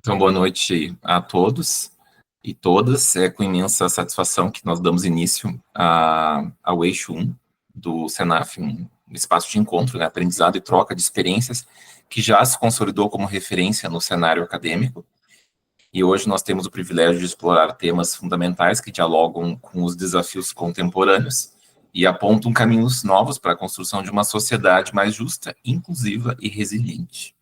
Então, boa noite a todos e todas. É com imensa satisfação que nós damos início ao eixo 1 do SENAF, um espaço de encontro, né, aprendizado e troca de experiências, que já se consolidou como referência no cenário acadêmico. E hoje nós temos o privilégio de explorar temas fundamentais que dialogam com os desafios contemporâneos e apontam caminhos novos para a construção de uma sociedade mais justa, inclusiva e resiliente.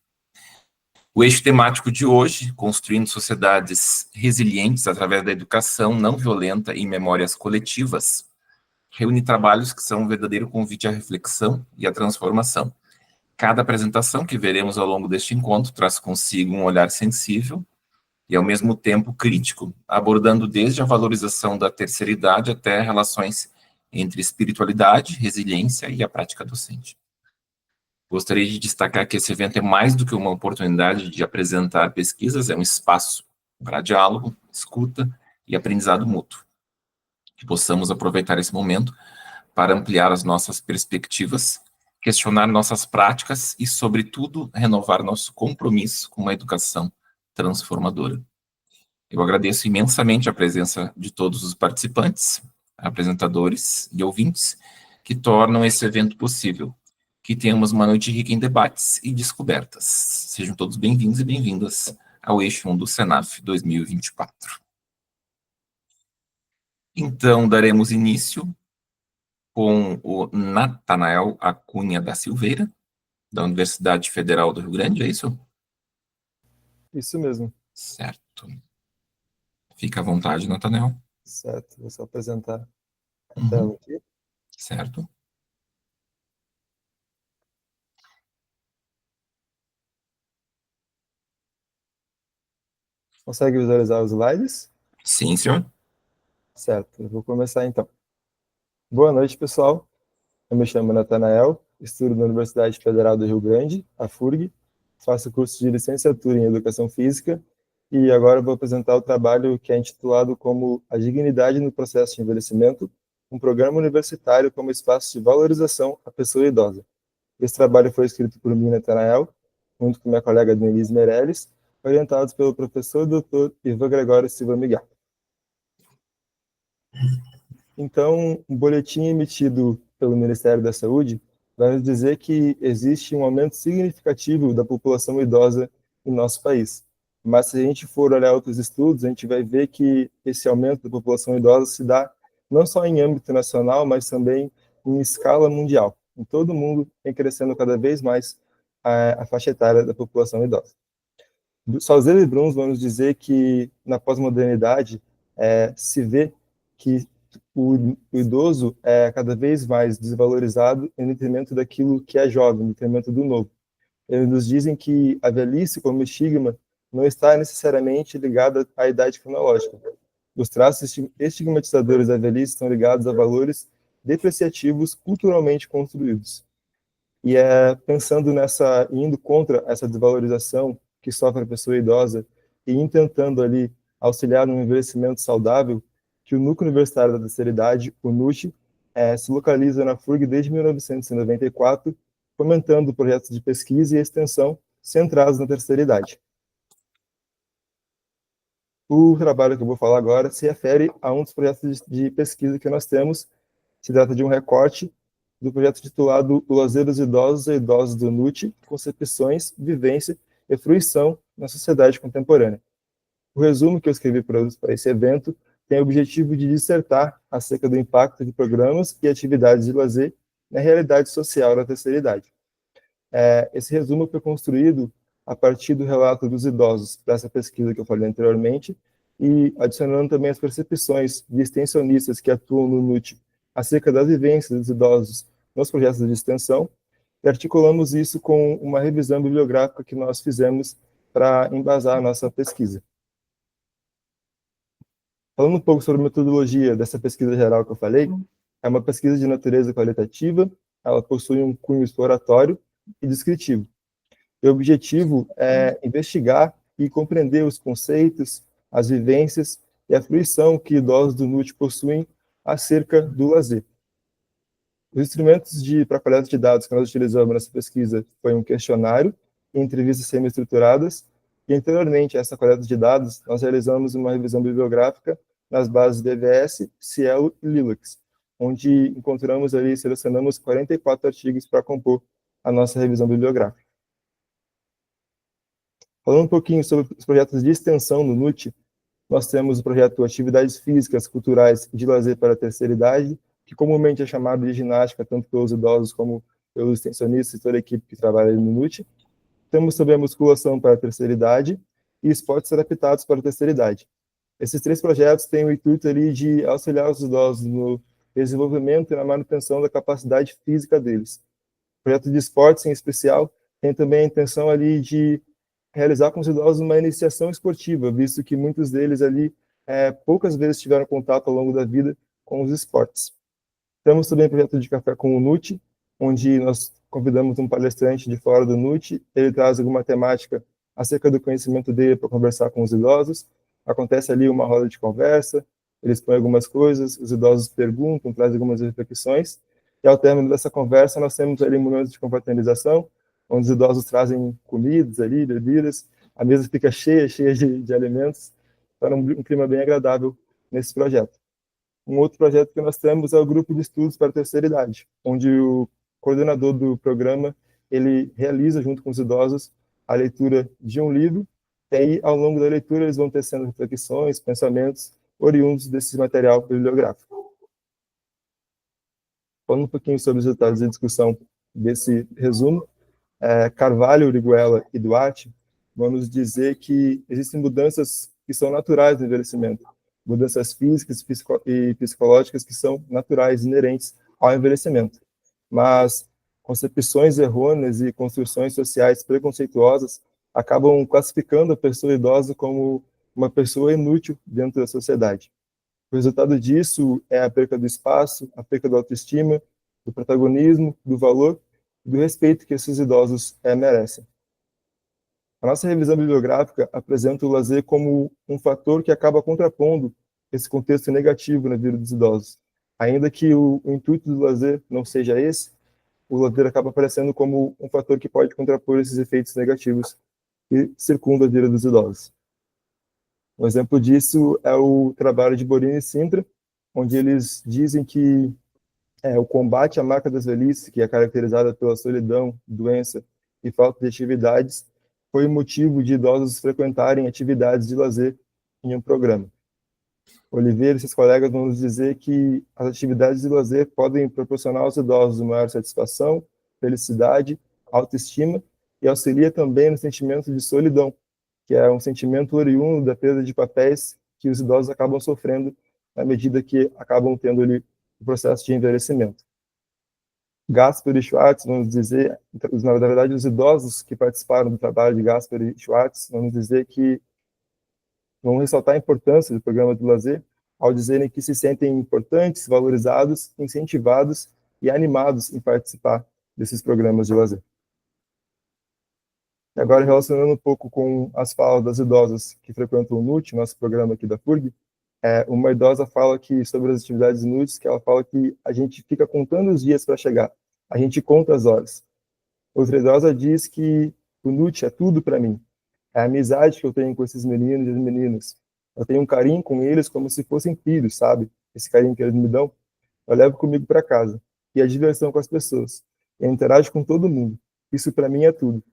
O eixo temático de hoje, construindo sociedades resilientes através da educação não violenta e memórias coletivas, reúne trabalhos que são um verdadeiro convite à reflexão e à transformação. Cada apresentação que veremos ao longo deste encontro traz consigo um olhar sensível e, ao mesmo tempo, crítico, abordando desde a valorização da terceira idade até relações entre espiritualidade, resiliência e a prática docente. Gostaria de destacar que esse evento é mais do que uma oportunidade de apresentar pesquisas, é um espaço para diálogo, escuta e aprendizado mútuo. Que possamos aproveitar esse momento para ampliar as nossas perspectivas, questionar nossas práticas e, sobretudo, renovar nosso compromisso com uma educação transformadora. Eu agradeço imensamente a presença de todos os participantes, apresentadores e ouvintes que tornam esse evento possível. Que tenhamos uma noite rica em debates e descobertas. Sejam todos bem-vindos e bem-vindas ao eixo 1 do SENAF 2024. Então, daremos início com o Natanael Acunha da Silveira, da Universidade Federal do Rio Grande, é isso? Isso mesmo. Certo. Fica à vontade, Natanael. Certo, vou só apresentar a tela aqui. Certo. Consegue visualizar os slides? Sim, senhor. Certo, eu vou começar então. Boa noite, pessoal. Eu me chamo Natanael, estudo na Universidade Federal do Rio Grande, a FURG, faço curso de licenciatura em Educação Física e agora vou apresentar o trabalho que é intitulado como A Dignidade no Processo de Envelhecimento, um programa universitário como espaço de valorização à pessoa idosa. Esse trabalho foi escrito por mim, Natanael, junto com minha colega Denise Meirelles, orientados pelo professor Dr. Ivan Gregório Silva Miguel. Então, um boletim emitido pelo Ministério da Saúde vai nos dizer que existe um aumento significativo da população idosa em nosso país. Mas se a gente for olhar outros estudos, a gente vai ver que esse aumento da população idosa se dá não só em âmbito nacional, mas também em escala mundial. Em todo o mundo vem crescendo cada vez mais a faixa etária da população idosa. Salzeiro e Bruns vão nos dizer que na pós-modernidade se vê que o idoso é cada vez mais desvalorizado em detrimento daquilo que é jovem, em detrimento do novo. Eles nos dizem que a velhice como estigma não está necessariamente ligada à idade cronológica. Os traços estigmatizadores da velhice estão ligados a valores depreciativos culturalmente construídos. E pensando indo contra essa desvalorização que sofre a pessoa idosa e tentando ali auxiliar no envelhecimento saudável, que o Núcleo Universitário da Terceira Idade, o NUT, se localiza na FURG desde 1994, fomentando projetos de pesquisa e extensão centrados na terceira idade. O trabalho que eu vou falar agora se refere a um dos projetos de pesquisa que nós temos. Se trata de um recorte do projeto titulado O Lazer dos Idosos e Idosos do NUT, Concepções, Vivência e Fruição na Sociedade Contemporânea. O resumo que eu escrevi para esse evento tem o objetivo de dissertar acerca do impacto de programas e atividades de lazer na realidade social da terceira idade. Esse resumo foi construído a partir do relato dos idosos dessa pesquisa que eu falei anteriormente e adicionando também as percepções de extensionistas que atuam no NUT acerca das vivências dos idosos nos projetos de extensão e articulamos isso com uma revisão bibliográfica que nós fizemos para embasar a nossa pesquisa. Falando um pouco sobre a metodologia dessa pesquisa geral que eu falei, é uma pesquisa de natureza qualitativa, ela possui um cunho exploratório e descritivo. O objetivo é investigar e compreender os conceitos, as vivências e a fruição que idosos do NUT possuem acerca do lazer. Os instrumentos para coleta de dados que nós utilizamos nessa pesquisa foi um questionário e entrevistas semi-estruturadas, E anteriormente a essa coleta de dados, nós realizamos uma revisão bibliográfica nas bases BVS, Cielo e Lilacs, onde encontramos ali, selecionamos 44 artigos para compor a nossa revisão bibliográfica. Falando um pouquinho sobre os projetos de extensão no NUT, nós temos o projeto Atividades Físicas, Culturais e de Lazer para a Terceira Idade, que comumente é chamado de ginástica, tanto pelos idosos como pelos extensionistas e toda a equipe que trabalha no NUT. Temos também a musculação para a terceira idade e esportes adaptados para a terceira idade. Esses 3 projetos têm o intuito ali de auxiliar os idosos no desenvolvimento e na manutenção da capacidade física deles. O projeto de esportes, em especial, tem também a intenção ali de realizar com os idosos uma iniciação esportiva, visto que muitos deles ali poucas vezes tiveram contato ao longo da vida com os esportes. Temos também o projeto de café com o NUT, onde nós convidamos um palestrante de fora do NUT, ele traz alguma temática acerca do conhecimento dele para conversar com os idosos, acontece ali uma roda de conversa, eles põem algumas coisas, os idosos perguntam, trazem algumas reflexões, e ao término dessa conversa nós temos ali momentos de confraternização, onde os idosos trazem comidas ali, bebidas, a mesa fica cheia de alimentos, para um clima bem agradável nesse projeto. Um outro projeto que nós temos é o grupo de estudos para a terceira idade, onde o coordenador do programa, ele realiza junto com os idosos a leitura de um livro, e aí ao longo da leitura eles vão tecendo reflexões, pensamentos oriundos desse material bibliográfico. Falando um pouquinho sobre os resultados de discussão desse resumo, Carvalho, Uriguela e Duarte vão nos dizer que existem mudanças que são naturais no envelhecimento, mudanças físicas e psicológicas que são naturais, inerentes ao envelhecimento. Mas concepções errôneas e construções sociais preconceituosas acabam classificando a pessoa idosa como uma pessoa inútil dentro da sociedade. O resultado disso é a perca do espaço, a perca da autoestima, do protagonismo, do valor e do respeito que esses idosos merecem. A nossa revisão bibliográfica apresenta o lazer como um fator que acaba contrapondo esse contexto negativo na vida dos idosos. Ainda que o intuito do lazer não seja esse, o lazer acaba aparecendo como um fator que pode contrapor esses efeitos negativos que circundam a vida dos idosos. Um exemplo disso é o trabalho de Borini e Sintra, onde eles dizem que o combate à marca das velhices, que é caracterizada pela solidão, doença e falta de atividades, foi o motivo de idosos frequentarem atividades de lazer em um programa. Oliveira e seus colegas vão nos dizer que as atividades de lazer podem proporcionar aos idosos maior satisfação, felicidade, autoestima e auxilia também no sentimento de solidão, que é um sentimento oriundo da perda de papéis que os idosos acabam sofrendo na medida que acabam tendo ali o processo de envelhecimento. Gasper e Schwartz vão nos dizer, na verdade, os idosos que participaram do trabalho de Gasper e Schwartz vão nos dizer que vão ressaltar a importância do programa do lazer ao dizerem que se sentem importantes, valorizados, incentivados e animados em participar desses programas de lazer. Agora, relacionando um pouco com as falas das idosas que frequentam o NUT, nosso programa aqui da FURG, uma idosa fala que, sobre as atividades inúteis, que ela fala que a gente fica contando os dias para chegar, a gente conta as horas. Outra idosa diz que o NUT é tudo para mim, é a amizade que eu tenho com esses meninos e meninas. Eu tenho um carinho com eles como se fossem filhos, sabe? Esse carinho que eles me dão, eu levo comigo para casa. E a diversão com as pessoas. Eu interajo com todo mundo. Isso para mim é tudo.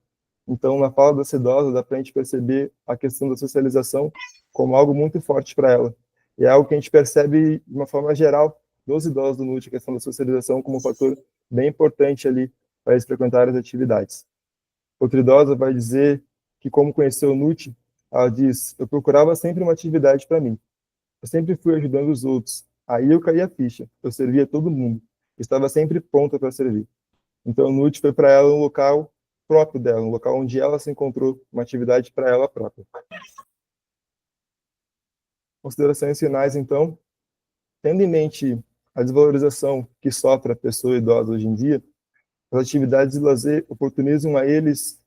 Então, na fala dessa idosa, dá para a gente perceber a questão da socialização como algo muito forte para ela. E é algo que a gente percebe de uma forma geral dos idosos do NUT, a questão da socialização como um fator bem importante ali para eles frequentarem as atividades. Outra idosa vai dizer que, como conheceu o NUT, ela diz: eu procurava sempre uma atividade para mim. Eu sempre fui ajudando os outros. Aí eu caí a ficha. Eu servia todo mundo. Eu estava sempre pronta para servir. Então o NUT foi para ela um local próprio dela, um local onde ela se encontrou uma atividade para ela própria. Considerações finais, então. Tendo em mente a desvalorização que sofre a pessoa idosa hoje em dia, as atividades de lazer oportunizam a eles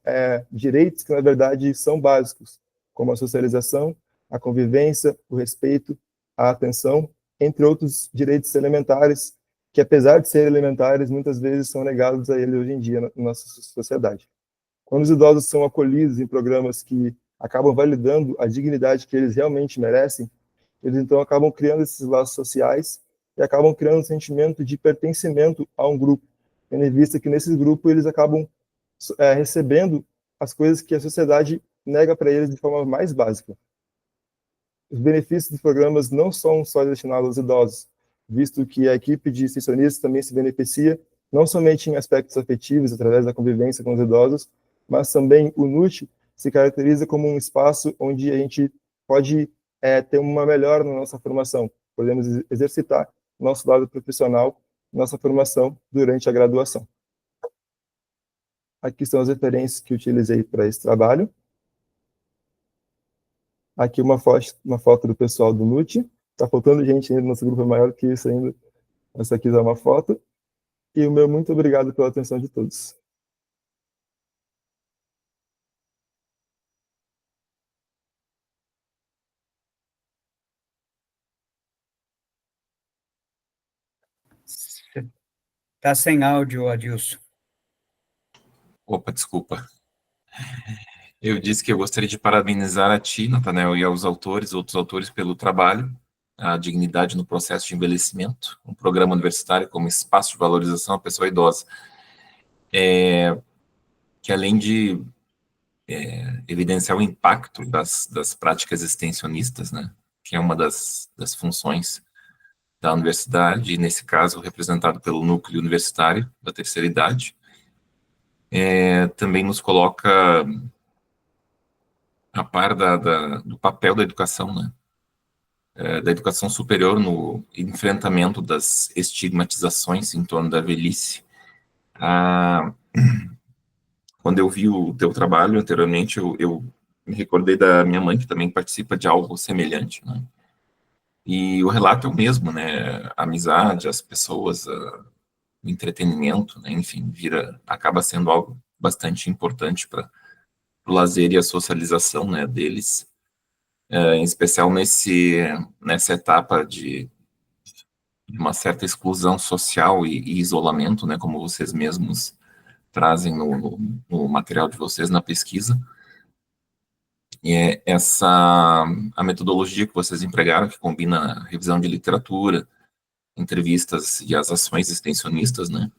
direitos que, na verdade, são básicos, como a socialização, a convivência, o respeito, a atenção, entre outros direitos elementares, que, apesar de serem elementares, muitas vezes são negados a eles hoje em dia na nossa sociedade. Quando os idosos são acolhidos em programas que acabam validando a dignidade que eles realmente merecem, eles então acabam criando esses laços sociais e acabam criando um sentimento de pertencimento a um grupo, tendo em vista que nesse grupo eles acabam recebendo as coisas que a sociedade nega para eles de forma mais básica. Os benefícios dos programas não são só destinados aos idosos, visto que a equipe de extensionistas também se beneficia, não somente em aspectos afetivos, através da convivência com os idosos, mas também o NUT se caracteriza como um espaço onde a gente pode ter uma melhora na nossa formação. Podemos exercitar nosso lado profissional, nossa formação durante a graduação. Aqui são as referências que utilizei para esse trabalho. Aqui uma foto do pessoal do NUT. Está faltando gente ainda, nosso grupo é maior que isso ainda. Essa aqui é uma foto. E o meu muito obrigado pela atenção de todos. Está sem áudio, Adilson. Opa, desculpa. Eu disse que eu gostaria de parabenizar a ti, Nathanael, e aos outros autores, pelo trabalho, a dignidade no processo de envelhecimento, um programa universitário como espaço de valorização à pessoa idosa, que além de evidenciar o impacto das práticas extensionistas, né, que é uma das funções da universidade, e nesse caso representado pelo núcleo universitário da terceira idade, também nos coloca a par do papel da educação, né, da educação superior no enfrentamento das estigmatizações em torno da velhice. Quando eu vi o teu trabalho anteriormente, eu me recordei da minha mãe, que também participa de algo semelhante, né? E o relato é o mesmo, né? A amizade, as pessoas, o entretenimento, né? Enfim, acaba sendo algo bastante importante para o lazer e a socialização, né, deles, em especial nessa etapa de uma certa exclusão social e isolamento, né, como vocês mesmos trazem no material de vocês, na pesquisa. E a metodologia que vocês empregaram, que combina a revisão de literatura, entrevistas e as ações extensionistas, né,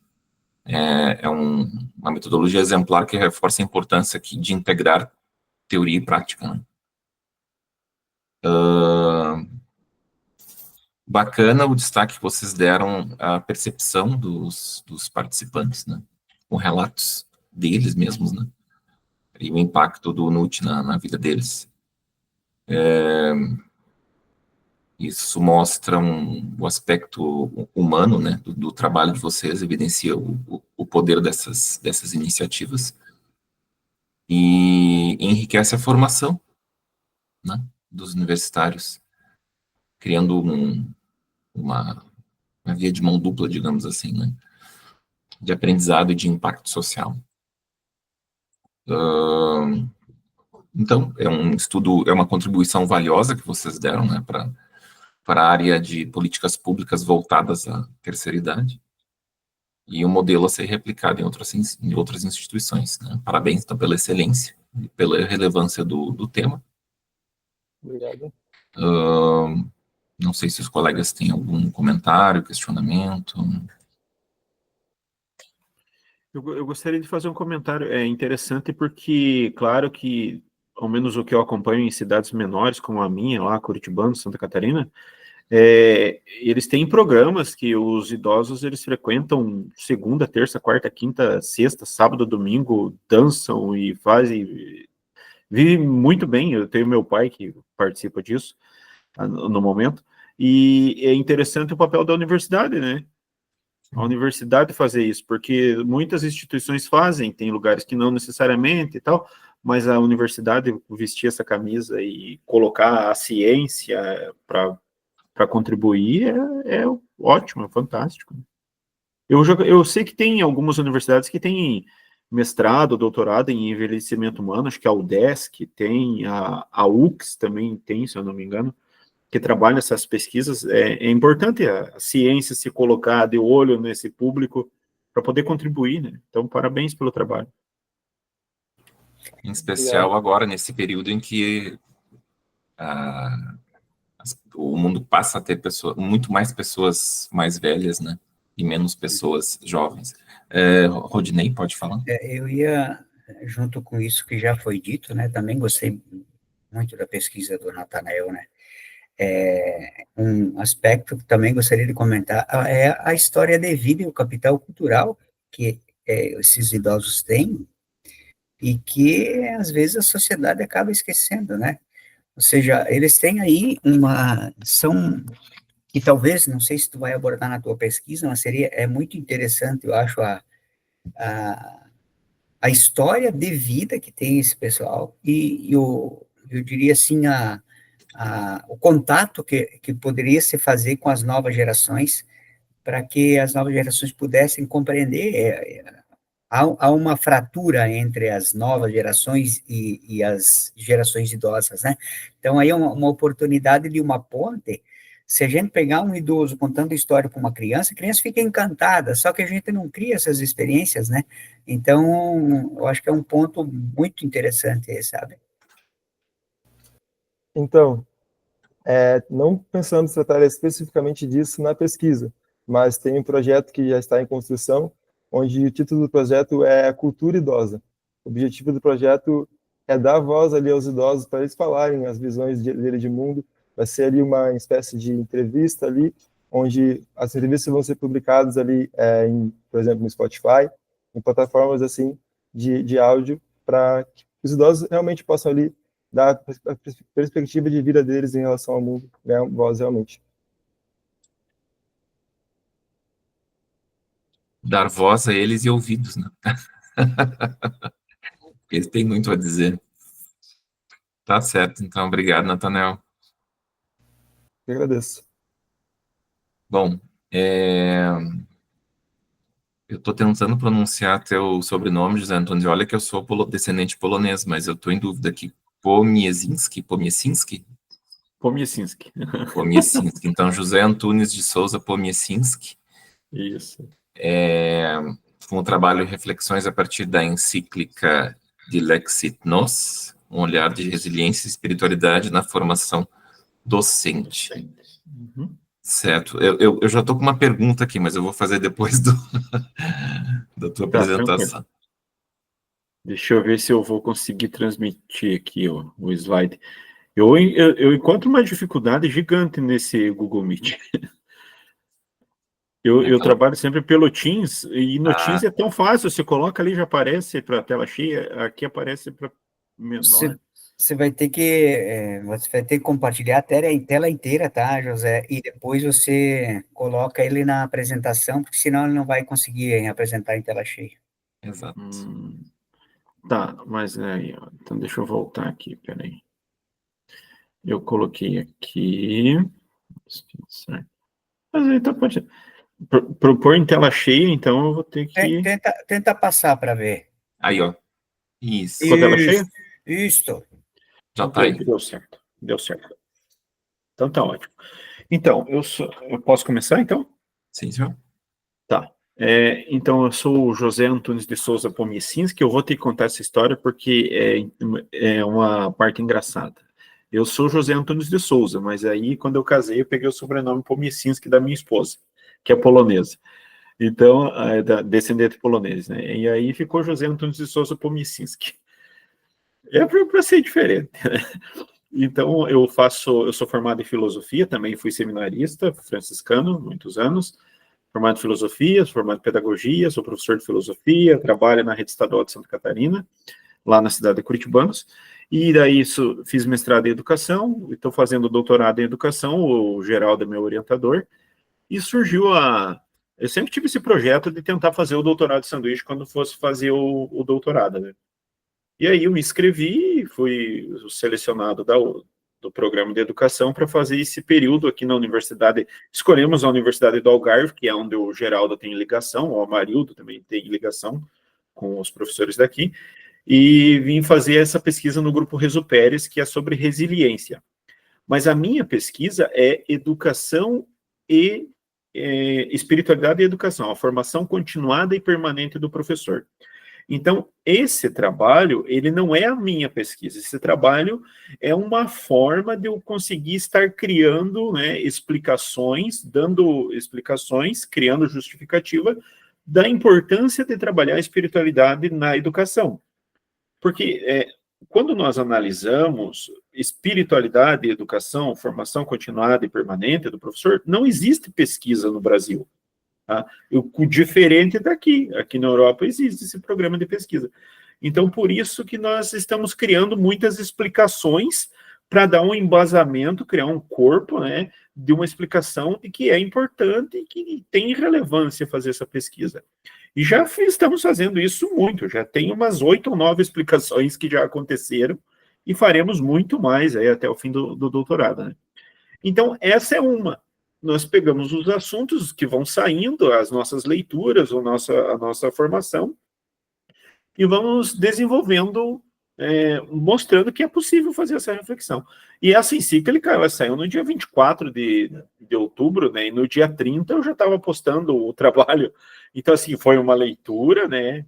uma metodologia exemplar que reforça a importância aqui de integrar teoria e prática, né. Bacana o destaque que vocês deram à percepção dos participantes, né, com relatos deles mesmos, né, e o impacto do NUT na vida deles. Isso mostra o aspecto humano, né, do trabalho de vocês, evidencia o poder dessas iniciativas e enriquece a formação, né, dos universitários, criando uma via de mão dupla, digamos assim, né, de aprendizado e de impacto social. Então, é um estudo, é uma contribuição valiosa que vocês deram, né, para a área de políticas públicas voltadas à terceira idade, e um modelo a ser replicado em outras instituições, né. Parabéns, então, pela excelência e pela relevância do tema. Obrigado. Não sei se os colegas têm algum comentário, questionamento. Eu gostaria de fazer um comentário interessante porque, claro que, ao menos o que eu acompanho em cidades menores, como a minha, lá, Curitibano, Santa Catarina, eles têm programas que os idosos eles frequentam segunda, terça, quarta, quinta, sexta, sábado, domingo, dançam e fazem, vivem muito bem. Eu tenho meu pai que participa disso no momento, e é interessante o papel da universidade, né? A universidade fazer isso, porque muitas instituições fazem, tem lugares que não necessariamente e tal, mas a universidade vestir essa camisa e colocar a ciência para contribuir é ótimo, é fantástico. Eu sei que tem algumas universidades que têm mestrado, doutorado em envelhecimento humano, acho que a UDESC tem, a UX também tem, se eu não me engano, que trabalha essas pesquisas. É importante a ciência se colocar de olho nesse público para poder contribuir, né? Então, parabéns pelo trabalho. Em especial agora, nesse período em que o mundo passa a ter muito mais pessoas mais velhas, né? E menos pessoas jovens. Rodinei, pode falar? Eu ia, junto com isso que já foi dito, né, também gostei muito da pesquisa do Natanael, né, um aspecto que também gostaria de comentar é a história de vida e o capital cultural que esses idosos têm e que, às vezes, a sociedade acaba esquecendo, né, ou seja, eles têm aí são, que talvez, não sei se tu vai abordar na tua pesquisa, mas é muito interessante, eu acho, a a história de vida que tem esse pessoal e eu diria assim, o contato que poderia se fazer com as novas gerações para que as novas gerações pudessem compreender. Há uma fratura entre as novas gerações e as gerações idosas, né? Então, aí é uma oportunidade de uma ponte. Se a gente pegar um idoso contando história para uma criança, a criança fica encantada, só que a gente não cria essas experiências, né? Então, eu acho que é um ponto muito interessante, sabe? Então, não pensamos tratar especificamente disso na pesquisa, mas tem um projeto que já está em construção, onde o título do projeto é Cultura Idosa. O objetivo do projeto é dar voz ali aos idosos para eles falarem as visões dele de mundo. Vai ser ali uma espécie de entrevista ali, onde as entrevistas vão ser publicadas ali, por exemplo, no Spotify, em plataformas assim de áudio, para que os idosos realmente possam ali dar a perspectiva de vida deles em relação ao mundo, ganhar voz realmente. Dar voz a eles e ouvidos, né? Porque eles têm muito a dizer. Tá certo, então. Obrigado, Natanael. Eu agradeço. Bom, eu estou tentando pronunciar teu sobrenome, José Antônio. Olha que eu sou descendente polonês, mas eu estou em dúvida aqui. Pomiesinski? Pomiesinski. Pomiesinski. Então, José Antunes de Souza Pomiesinski. Isso. Com o trabalho e reflexões a partir da encíclica Dilexit Nos, um olhar de resiliência e espiritualidade na formação docente. Uhum. Certo. Eu já estou com uma pergunta aqui, mas eu vou fazer depois da tua apresentação. Tranquilo. Deixa eu ver se eu vou conseguir transmitir aqui o slide. Eu encontro uma dificuldade gigante nesse Google Meet. Eu trabalho sempre pelo Teams, e no Teams é tão fácil, você coloca ali, já aparece para a tela cheia, aqui aparece para menor. Você vai ter que compartilhar a tela inteira, tá, José? E depois você coloca ele na apresentação, porque senão ele não vai conseguir apresentar em tela cheia. Exato. Tá, mas aí, ó, então deixa eu voltar aqui, peraí. Eu coloquei aqui. Mas aí tá, pode propor em tela cheia, então eu vou ter que. Tenta passar para ver. Aí, ó. Isso. Ficou tela cheia? Isso. Já tá aí. Deu certo. Então tá ótimo. Então, eu posso começar, então? Sim, senhor. Tá. Então, eu sou o José Antunes de Souza Pomiesinski, eu vou ter que contar essa história porque é uma parte engraçada. Eu sou José Antunes de Souza, mas aí, quando eu casei, eu peguei o sobrenome Pomiesinski da minha esposa, que é polonesa. Então, descendente polonês, né? E aí ficou José Antunes de Souza Pomiesinski. É para ser diferente, né? Então, eu sou formado em filosofia, também fui seminarista franciscano, muitos anos, formado em filosofia, formado em pedagogia, sou professor de filosofia, trabalho na Rede Estadual de Santa Catarina, lá na cidade de Curitibanos, e daí fiz mestrado em educação, estou fazendo doutorado em educação, o Geraldo é meu orientador, e surgiu eu sempre tive esse projeto de tentar fazer o doutorado de sanduíche quando fosse fazer o doutorado, né? E aí eu me inscrevi, fui selecionado do programa de educação para fazer esse período aqui na universidade. Escolhemos a Universidade do Algarve, que é onde o Geraldo tem ligação, o Amarildo também tem ligação com os professores daqui, e vim fazer essa pesquisa no grupo Rezo Pérez, que é sobre resiliência. Mas a minha pesquisa é educação e espiritualidade e educação, a formação continuada e permanente do professor. Então, esse trabalho, ele não é a minha pesquisa, esse trabalho é uma forma de eu conseguir estar criando, né, explicações, dando explicações, criando justificativa da importância de trabalhar a espiritualidade na educação. Porque quando nós analisamos espiritualidade, educação, formação continuada e permanente do professor, não existe pesquisa no Brasil. Tá? O diferente daqui, aqui na Europa existe esse programa de pesquisa. Então, por isso que nós estamos criando muitas explicações para dar um embasamento, criar um corpo, né, de uma explicação de que é importante e que tem relevância fazer essa pesquisa. E já estamos fazendo isso muito, já tem umas 8 ou 9 explicações que já aconteceram e faremos muito mais aí até o fim do doutorado, né? Então, essa é uma. Nós pegamos os assuntos que vão saindo, as nossas leituras, a nossa formação, e vamos desenvolvendo, mostrando que é possível fazer essa reflexão. E essa encíclica, ela saiu no dia 24 de outubro, né, e no dia 30 eu já estava postando o trabalho. Então, assim, foi uma leitura, né,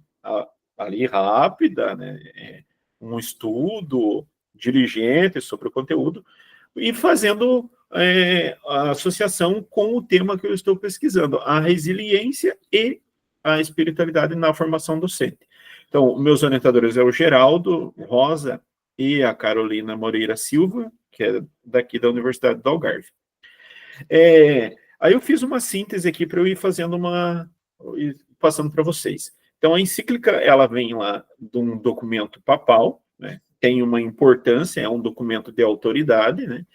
ali rápida, né, um estudo diligente sobre o conteúdo, e fazendo a associação com o tema que eu estou pesquisando, a resiliência e a espiritualidade na formação docente. Então, meus orientadores é o Geraldo Rosa e a Carolina Moreira Silva, que é daqui da Universidade do Algarve. Aí eu fiz uma síntese aqui para eu ir fazendo passando para vocês. Então, a encíclica, ela vem lá de um documento papal, né, tem uma importância, é um documento de autoridade, né,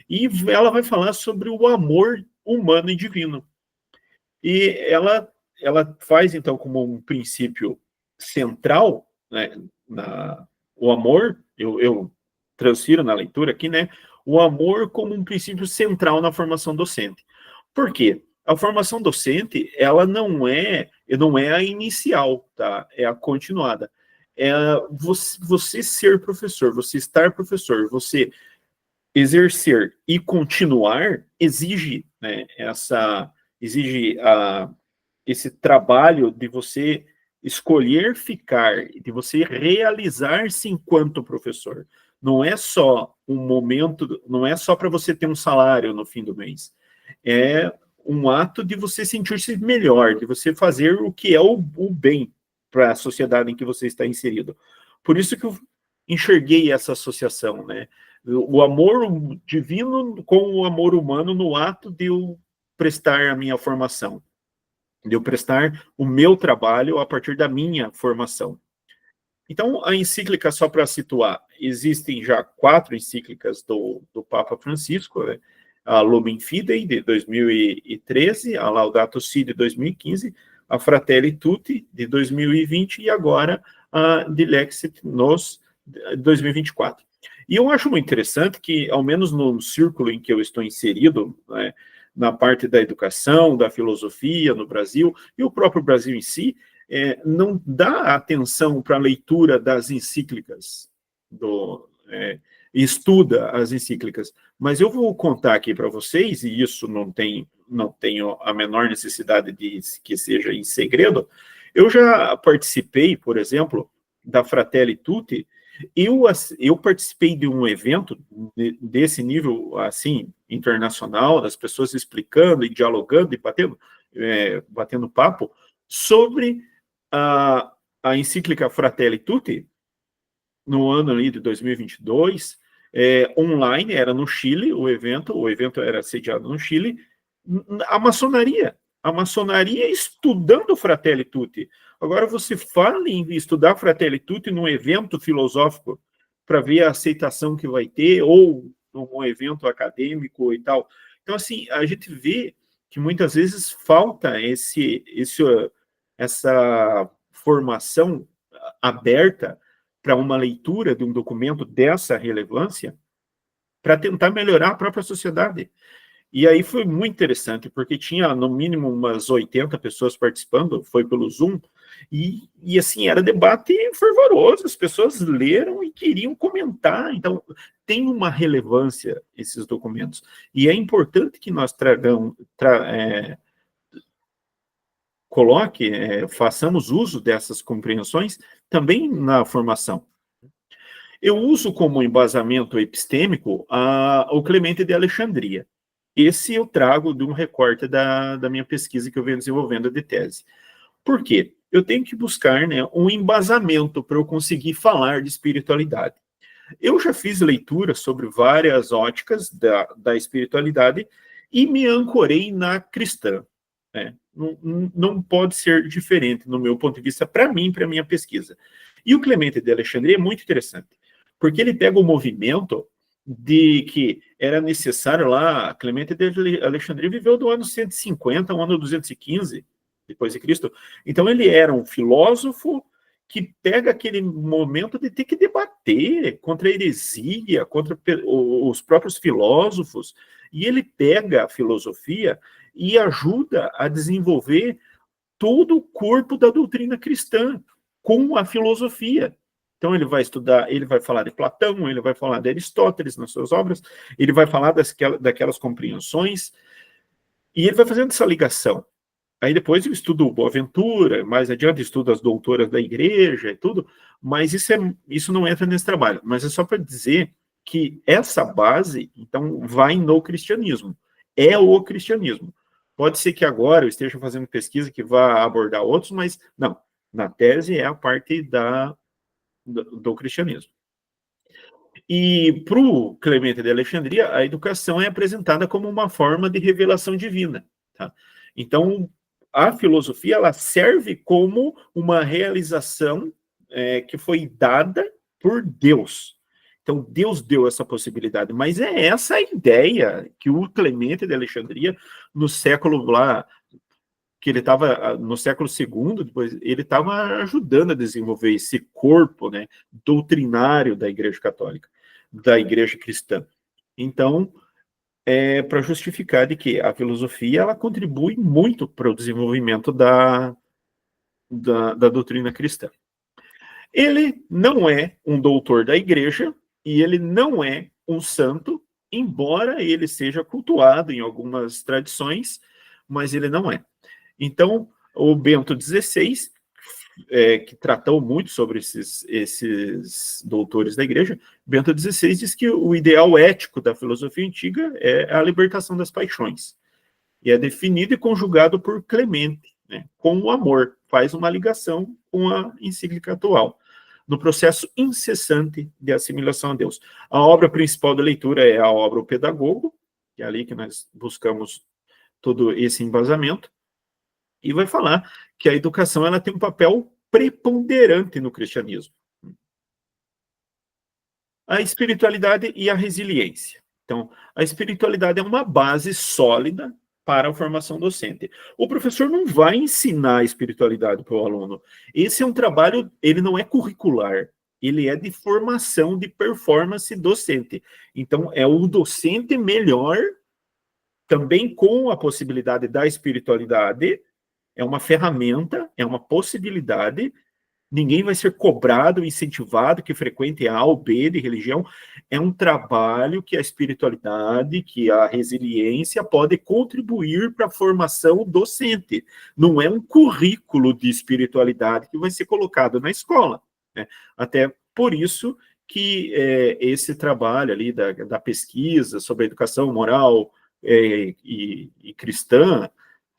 e ela vai falar sobre o amor humano e divino. E ela faz, então, como um princípio central, né, o amor, eu transfiro na leitura aqui, né, o amor como um princípio central na formação docente. Por quê? A formação docente, ela não é a inicial, tá? É a continuada. É você ser professor, você estar professor, você exercer e continuar exige, né, esse trabalho de você escolher ficar, de você realizar-se enquanto professor. Não é só um momento, não é só para você ter um salário no fim do mês. É um ato de você sentir-se melhor, de você fazer o que é o bem para a sociedade em que você está inserido. Por isso que eu enxerguei essa associação, né? O amor divino com o amor humano no ato de eu prestar a minha formação, de eu prestar o meu trabalho a partir da minha formação. Então, a encíclica, só para situar, existem já 4 encíclicas do Papa Francisco, né? A Lumen Fidei, de 2013, a Laudato Si, de 2015, a Fratelli Tutti, de 2020, e agora a Dilexit Nos, de 2024. E eu acho muito interessante que, ao menos no círculo em que eu estou inserido, né, na parte da educação, da filosofia no Brasil, e o próprio Brasil em si, não dá atenção para a leitura das encíclicas, estuda as encíclicas. Mas eu vou contar aqui para vocês, e isso não tenho a menor necessidade de que seja em segredo, eu já participei, por exemplo, da Fratelli Tutti. Eu participei de um evento desse nível, assim, internacional, das pessoas explicando e dialogando e batendo papo sobre a encíclica Fratelli Tutti, no ano ali de 2022, online, era no Chile o evento era sediado no Chile, a maçonaria estudando Fratelli Tutti. Agora você fala em estudar Fratelli Tutti num evento filosófico para ver a aceitação que vai ter, ou num evento acadêmico e tal. Então, assim, a gente vê que muitas vezes falta essa formação aberta para uma leitura de um documento dessa relevância para tentar melhorar a própria sociedade. E aí foi muito interessante, porque tinha no mínimo umas 80 pessoas participando, foi pelo Zoom, e assim, era debate fervoroso, as pessoas leram e queriam comentar, então tem uma relevância esses documentos, e é importante que nós façamos uso dessas compreensões também na formação. Eu uso como embasamento epistêmico o Clemente de Alexandria. Esse eu trago de um recorte da minha pesquisa que eu venho desenvolvendo de tese. Por quê? Eu tenho que buscar, né, um embasamento para eu conseguir falar de espiritualidade. Eu já fiz leitura sobre várias óticas da espiritualidade e me ancorei na cristã. Né? Não pode ser diferente, no meu ponto de vista, para mim, para a minha pesquisa. E o Clemente de Alexandria é muito interessante, porque ele pega o movimento de que era necessário lá, Clemente de Alexandria viveu do ano 150 ao ano 215 depois de Cristo. Então ele era um filósofo que pega aquele momento de ter que debater contra a heresia, contra os próprios filósofos, e ele pega a filosofia e ajuda a desenvolver todo o corpo da doutrina cristã com a filosofia. Então ele vai estudar, ele vai falar de Platão, ele vai falar de Aristóteles nas suas obras, ele vai falar daquelas compreensões, e ele vai fazendo essa ligação. Aí depois eu estudo Boaventura, mais adiante estudo as doutoras da igreja e tudo, mas isso não entra nesse trabalho. Mas é só para dizer que essa base, então, vai no cristianismo. É o cristianismo. Pode ser que agora eu esteja fazendo pesquisa que vá abordar outros, mas não. Na tese é a parte do cristianismo. E para o Clemente de Alexandria, a educação é apresentada como uma forma de revelação divina. Tá? Então, a filosofia ela serve como uma realização que foi dada por Deus. Então, Deus deu essa possibilidade, mas é essa a ideia que o Clemente de Alexandria, no século lá, que ele estava no século II, depois, ele estava ajudando a desenvolver esse corpo, né, doutrinário da Igreja Católica, da Igreja Cristã. Então, para justificar de que a filosofia ela contribui muito para o desenvolvimento da doutrina cristã. Ele não é um doutor da igreja e ele não é um santo, embora ele seja cultuado em algumas tradições, mas ele não é. Então, o Bento XVI, que tratou muito sobre esses doutores da igreja, Bento XVI diz que o ideal ético da filosofia antiga é a libertação das paixões. E é definido e conjugado por Clemente, né, com o amor. Faz uma ligação com a encíclica atual, no processo incessante de assimilação a Deus. A obra principal da leitura é a obra O Pedagogo, que é ali que nós buscamos todo esse embasamento, e vai falar que a educação ela tem um papel preponderante no cristianismo. A espiritualidade e a resiliência. Então, a espiritualidade é uma base sólida para a formação docente. O professor não vai ensinar a espiritualidade para o aluno. Esse é um trabalho, ele não é curricular, ele é de formação, de performance docente. Então, é o docente melhor, também com a possibilidade da espiritualidade, é uma ferramenta, é uma possibilidade. Ninguém vai ser cobrado, incentivado que frequente A ou B de religião. É um trabalho que a espiritualidade, que a resiliência pode contribuir para a formação docente. Não é um currículo de espiritualidade que vai ser colocado na escola. Né? Até por isso que esse trabalho ali da pesquisa sobre a educação moral e cristã,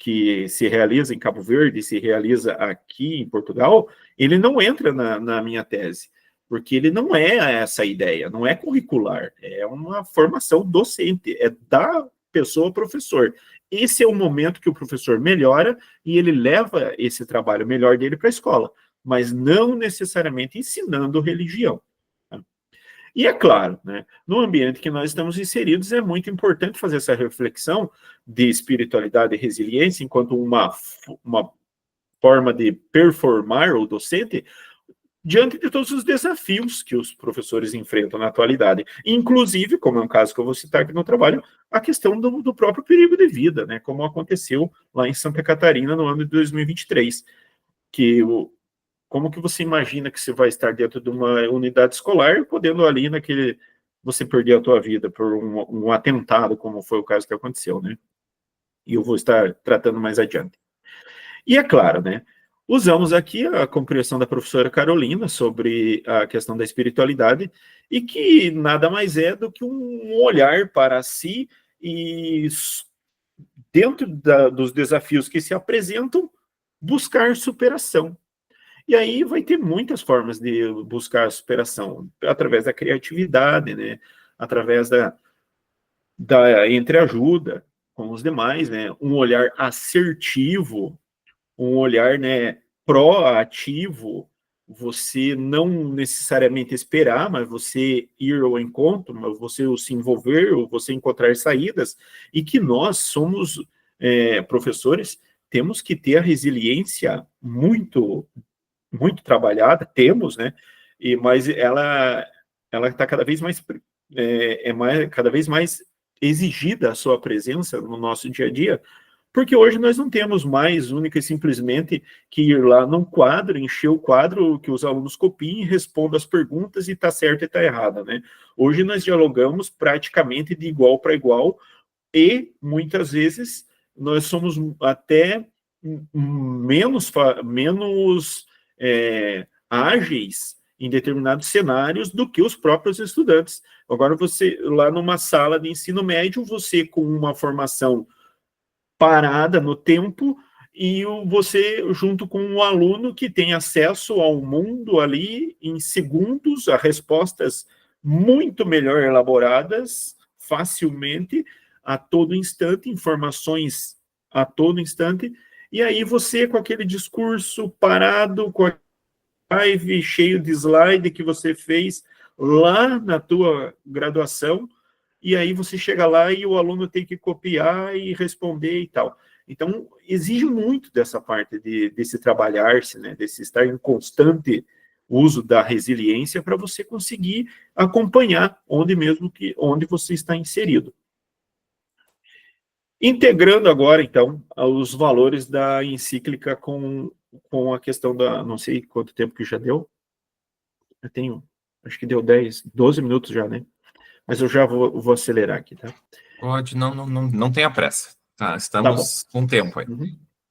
que se realiza em Cabo Verde, se realiza aqui em Portugal, ele não entra na minha tese, porque ele não é essa ideia, não é curricular, é uma formação docente, é da pessoa professor. Esse é o momento que o professor melhora e ele leva esse trabalho melhor dele para a escola, mas não necessariamente ensinando religião. E é claro, né, no ambiente que nós estamos inseridos, é muito importante fazer essa reflexão de espiritualidade e resiliência enquanto uma forma de performar o docente diante de todos os desafios que os professores enfrentam na atualidade. Inclusive, como é um caso que eu vou citar aqui no trabalho, a questão do próprio perigo de vida, né, como aconteceu lá em Santa Catarina no ano de 2023, que como que você imagina que você vai estar dentro de uma unidade escolar, podendo ali você perder a tua vida por um atentado, como foi o caso que aconteceu, né? E eu vou estar tratando mais adiante. E é claro, né? Usamos aqui a compreensão da professora Carolina sobre a questão da espiritualidade, e que nada mais é do que um olhar para si e, dentro dos desafios que se apresentam, buscar superação. E aí vai ter muitas formas de buscar superação, através da criatividade, né? Através da entreajuda com os demais, né? Um olhar assertivo, um olhar, né, proativo, você não necessariamente esperar, mas você ir ao encontro, mas você se envolver, ou você encontrar saídas, e que nós somos professores, temos que ter a resiliência muito trabalhada, temos, né? Mas ela está cada vez mais cada vez mais exigida a sua presença no nosso dia a dia, porque hoje nós não temos mais única e simplesmente que ir lá num quadro, encher o quadro, que os alunos copiem, respondam as perguntas e está certo e está errado, né? Hoje nós dialogamos praticamente de igual para igual, e muitas vezes nós somos até menos ágeis em determinados cenários do que os próprios estudantes. Agora, você, lá numa sala de ensino médio, você com uma formação parada no tempo, e você junto com um aluno que tem acesso ao mundo ali em segundos, a respostas muito melhor elaboradas, facilmente, a todo instante, informações a todo instante, e aí você com aquele discurso parado, com a live cheio de slide que você fez lá na tua graduação, e aí você chega lá e o aluno tem que copiar e responder e tal. Então, exige muito dessa parte desse trabalhar-se, né, desse estar em constante uso da resiliência para você conseguir acompanhar onde você está inserido. Integrando agora, então, os valores da encíclica com a questão da... Não sei quanto tempo que já deu. Eu tenho... Acho que deu 12 minutos já, né? Mas eu já vou acelerar aqui, tá? Pode, não tenha pressa. Tá, estamos com tempo aí.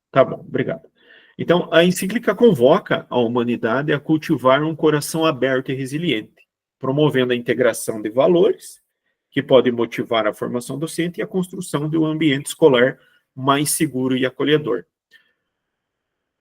Tá bom, obrigado. Então, a encíclica convoca a humanidade a cultivar um coração aberto e resiliente, promovendo a integração de valores que podem motivar a formação docente e a construção de um ambiente escolar mais seguro e acolhedor.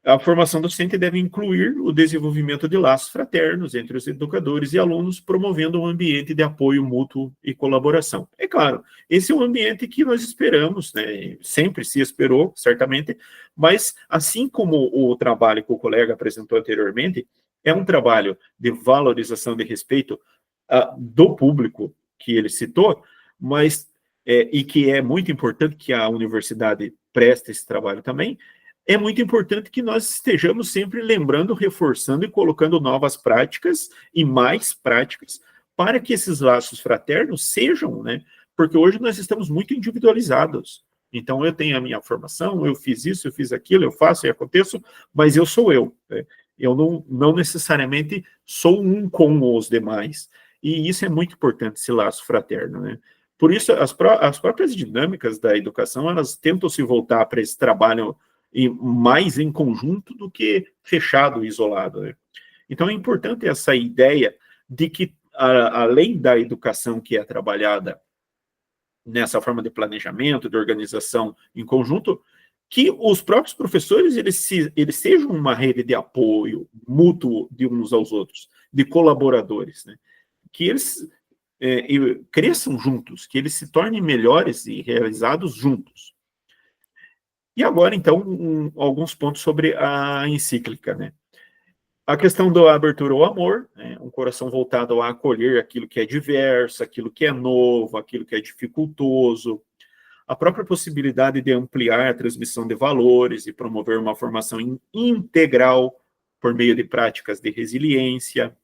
A formação docente deve incluir o desenvolvimento de laços fraternos entre os educadores e alunos, promovendo um ambiente de apoio mútuo e colaboração. É claro, esse é um ambiente que nós esperamos, né? Sempre se esperou, certamente, mas assim como o trabalho que o colega apresentou anteriormente, é um trabalho de valorização de respeito do público que ele citou, mas e que é muito importante que a universidade preste esse trabalho também. É muito importante que nós estejamos sempre lembrando, reforçando e colocando novas práticas e mais práticas para que esses laços fraternos sejam, né? Porque hoje nós estamos muito individualizados. Então, eu tenho a minha formação, eu fiz isso, eu fiz aquilo, eu faço e aconteço, mas eu sou eu. Né? Eu não necessariamente sou um com os demais. E isso é muito importante, esse laço fraterno, né? Por isso, as próprias dinâmicas da educação, elas tentam se voltar para esse trabalho mais em conjunto do que fechado, isolado, né? Então é importante essa ideia de que, além da educação que é trabalhada nessa forma de planejamento, de organização em conjunto, que os próprios professores eles sejam uma rede de apoio mútuo de uns aos outros, de colaboradores, né? Que eles cresçam juntos, que eles se tornem melhores e realizados juntos. E agora, então, alguns pontos sobre a encíclica, né? A questão da abertura ao amor, né? Um coração voltado a acolher aquilo que é diverso, aquilo que é novo, aquilo que é dificultoso. A própria possibilidade de ampliar a transmissão de valores e promover uma formação integral por meio de práticas de resiliência.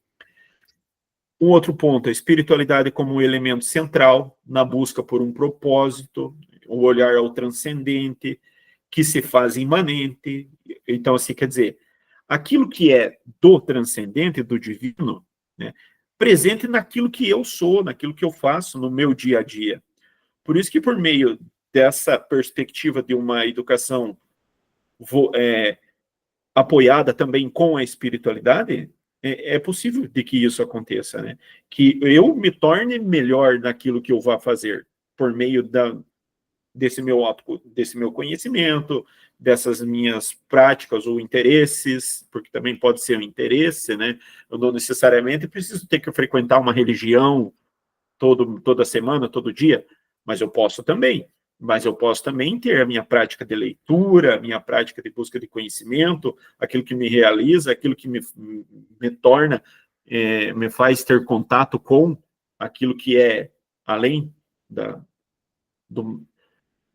Um outro ponto, a espiritualidade como um elemento central na busca por um propósito, o olhar ao transcendente, que se faz imanente. Então, assim, quer dizer, aquilo que é do transcendente, do divino, né, presente naquilo que eu sou, naquilo que eu faço no meu dia a dia. Por isso que, por meio dessa perspectiva de uma educação apoiada também com a espiritualidade, é possível de que isso aconteça, né? Que eu me torne melhor naquilo que eu vá fazer, por meio desse meu conhecimento, dessas minhas práticas ou interesses, porque também pode ser um interesse, né? Eu não necessariamente preciso ter que frequentar uma religião toda semana, todo dia, mas eu posso também. Mas eu posso também ter a minha prática de leitura, a minha prática de busca de conhecimento, aquilo que me realiza, aquilo que me torna, me faz ter contato com aquilo que é além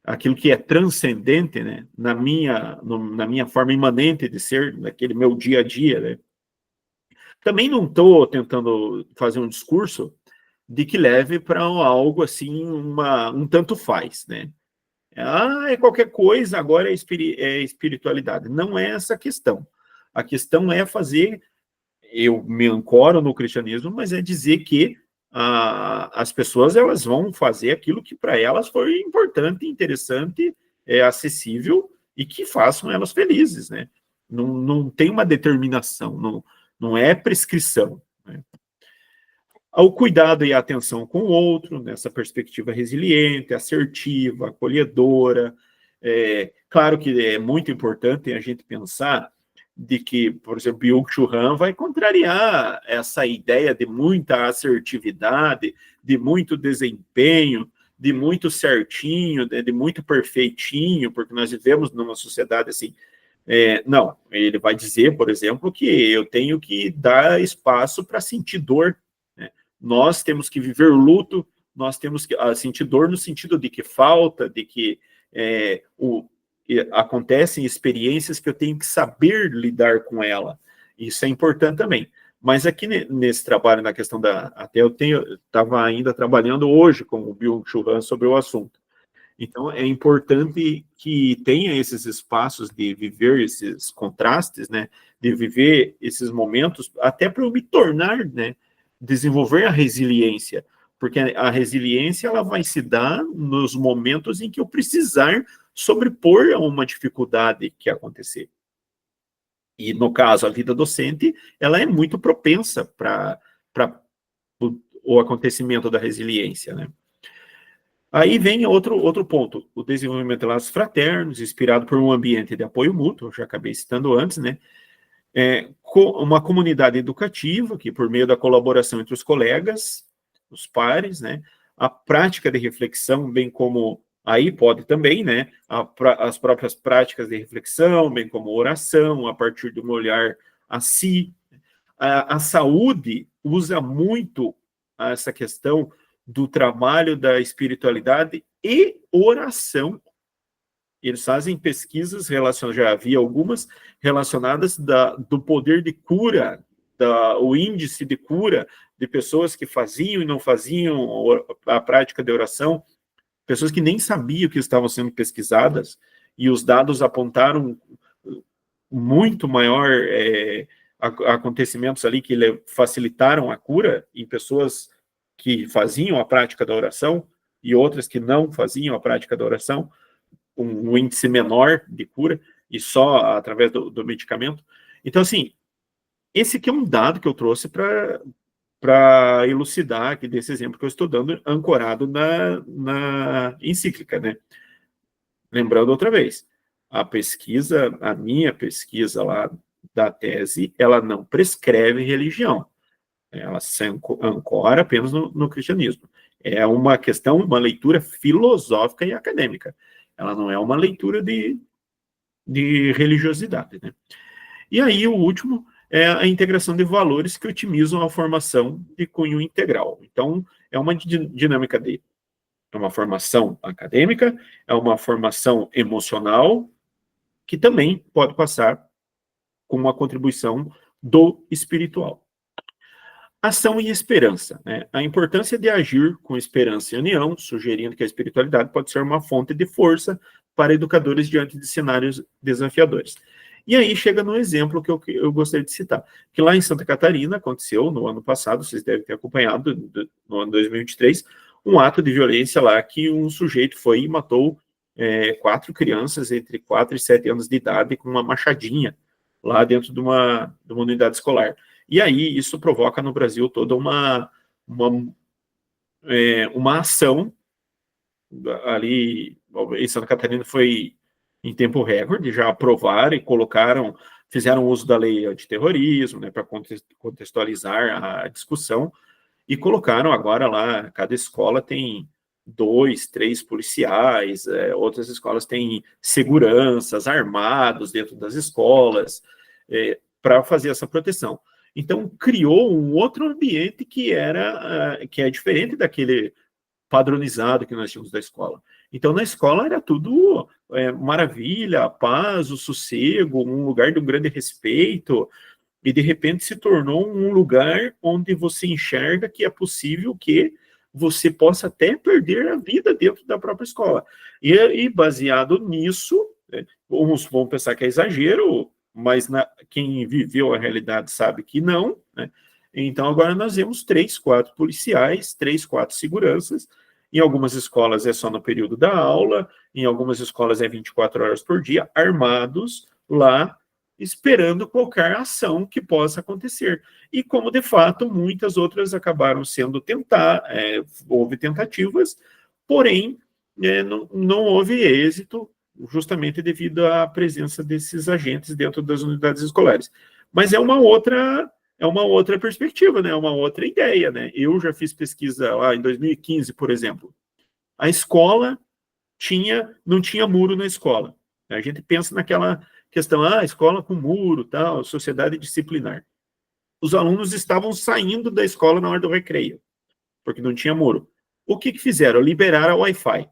aquilo que é transcendente, né, na minha forma imanente de ser, naquele meu dia a dia, né. Também não estou tentando fazer um discurso de que leve para algo assim, um tanto faz, né? É qualquer coisa, agora é espiritualidade. Não é essa a questão. A questão é fazer, eu me ancoro no cristianismo, mas é dizer que as pessoas elas vão fazer aquilo que para elas foi importante, interessante, acessível e que façam elas felizes, né? Não tem uma determinação, não é prescrição, né? Ao cuidado e a atenção com o outro, nessa perspectiva resiliente, assertiva, acolhedora. Claro que é muito importante a gente pensar de que, por exemplo, Byung-Chul Han vai contrariar essa ideia de muita assertividade, de muito desempenho, de muito certinho, de muito perfeitinho, porque nós vivemos numa sociedade assim. Não, ele vai dizer, por exemplo, que eu tenho que dar espaço para sentir dor. Nós temos que viver luto, nós temos que sentir dor no sentido de que falta, de que acontecem experiências que eu tenho que saber lidar com ela. Isso é importante também. Mas aqui nesse trabalho, na questão até eu estava ainda trabalhando hoje com o Byung-Chul Han sobre o assunto. Então, é importante que tenha esses espaços de viver esses contrastes, né? De viver esses momentos, até para eu me tornar, né? Desenvolver a resiliência, porque a resiliência ela vai se dar nos momentos em que eu precisar sobrepor a uma dificuldade que acontecer. E, no caso, a vida docente, ela é muito propensa para o acontecimento da resiliência, né? Aí vem outro ponto, o desenvolvimento de laços fraternos, inspirado por um ambiente de apoio mútuo, já acabei citando antes, né? Uma comunidade educativa, que por meio da colaboração entre os colegas, os pares, né, a prática de reflexão, bem como, aí pode também, né, as próprias práticas de reflexão, bem como oração, a partir de um olhar a si. A saúde usa muito essa questão do trabalho da espiritualidade e oração. Eles fazem pesquisas relacionadas, já havia algumas relacionadas do poder de cura, o índice de cura de pessoas que faziam e não faziam a prática de oração, pessoas que nem sabiam que estavam sendo pesquisadas, e os dados apontaram muito maior acontecimentos ali que facilitaram a cura em pessoas que faziam a prática da oração e outras que não faziam a prática da oração, um índice menor de cura, e só através do medicamento. Então, assim, esse aqui é um dado que eu trouxe para elucidar aqui desse exemplo que eu estou dando, ancorado na encíclica, né? Lembrando outra vez, a minha pesquisa lá da tese, ela não prescreve religião. Ela se ancora apenas no cristianismo. É uma questão, uma leitura filosófica e acadêmica. Ela não é uma leitura de religiosidade, né? E aí, o último é a integração de valores que otimizam a formação de cunho integral. Então, é uma dinâmica é uma formação acadêmica, é uma formação emocional, que também pode passar com uma contribuição do espiritual. Ação e esperança, né? A importância de agir com esperança e união, sugerindo que a espiritualidade pode ser uma fonte de força para educadores diante de cenários desafiadores. E aí chega no exemplo que eu gostaria de citar, que lá em Santa Catarina aconteceu no ano passado, vocês devem ter acompanhado, no ano 2023, um ato de violência lá que um sujeito foi e matou 4 crianças entre 4 e 7 anos de idade com uma machadinha lá dentro de uma unidade escolar. E aí isso provoca no Brasil toda uma ação ali, em Santa Catarina foi em tempo recorde, já aprovaram e fizeram uso da lei antiterrorismo, né, para contextualizar a discussão, e colocaram agora lá, cada escola tem 2, 3 policiais, outras escolas têm seguranças armados dentro das escolas, para fazer essa proteção. Então, criou um outro ambiente que é diferente daquele padronizado que nós tínhamos da escola. Então, na escola era tudo maravilha, a paz, o sossego, um lugar de um grande respeito, e de repente se tornou um lugar onde você enxerga que é possível que você possa até perder a vida dentro da própria escola. E baseado nisso, uns vão pensar que é exagero, mas quem viveu a realidade sabe que não, né? Então, agora nós vemos 3, 4 policiais, 3, 4 seguranças. Em algumas escolas é só no período da aula, em algumas escolas é 24 horas por dia, armados lá, esperando qualquer ação que possa acontecer. E como, de fato, muitas outras acabaram sendo houve tentativas, porém, não houve êxito, justamente devido à presença desses agentes dentro das unidades escolares. Mas é uma outra perspectiva, né? É uma outra ideia, né? Eu já fiz pesquisa lá em 2015, por exemplo. A escola não tinha muro na escola. A gente pensa naquela questão, escola com muro, tal, sociedade disciplinar. Os alunos estavam saindo da escola na hora do recreio, porque não tinha muro. O que fizeram? Liberaram a Wi-Fi.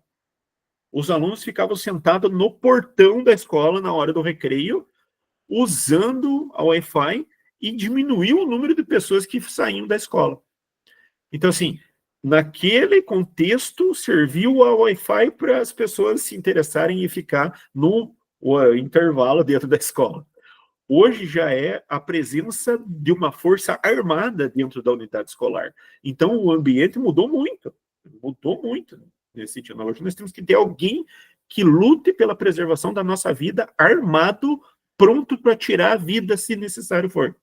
Os alunos ficavam sentados no portão da escola na hora do recreio, usando a Wi-Fi, e diminuiu o número de pessoas que saíam da escola. Então, assim, naquele contexto, serviu a Wi-Fi para as pessoas se interessarem e ficar no intervalo dentro da escola. Hoje já é a presença de uma força armada dentro da unidade escolar. Então, o ambiente mudou muito nesse sentido. Hoje nós temos que ter alguém que lute pela preservação da nossa vida, armado, pronto para tirar a vida se necessário for.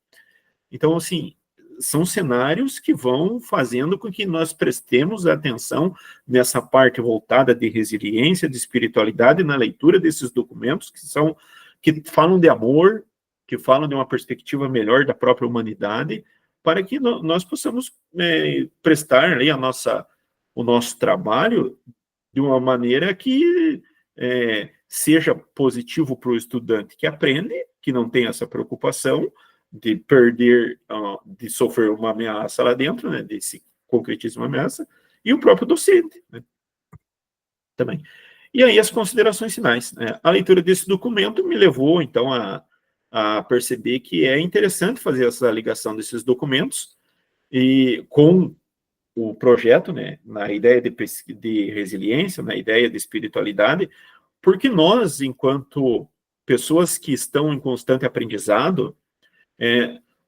Então, assim, são cenários que vão fazendo com que nós prestemos atenção nessa parte voltada de resiliência, de espiritualidade, na leitura desses documentos que falam de amor, que falam de uma perspectiva melhor da própria humanidade, para que nós possamos prestar ali o nosso trabalho de uma maneira que seja positivo para o estudante que aprende, que não tem essa preocupação de perder, de sofrer uma ameaça lá dentro, né, desse concretismo ameaça, e o próprio docente, né, também. E aí as considerações finais, né? A leitura desse documento me levou, então, a perceber que é interessante fazer essa ligação desses documentos e com o projeto, né, na ideia de resiliência, na ideia de espiritualidade, porque nós, enquanto pessoas que estão em constante aprendizado,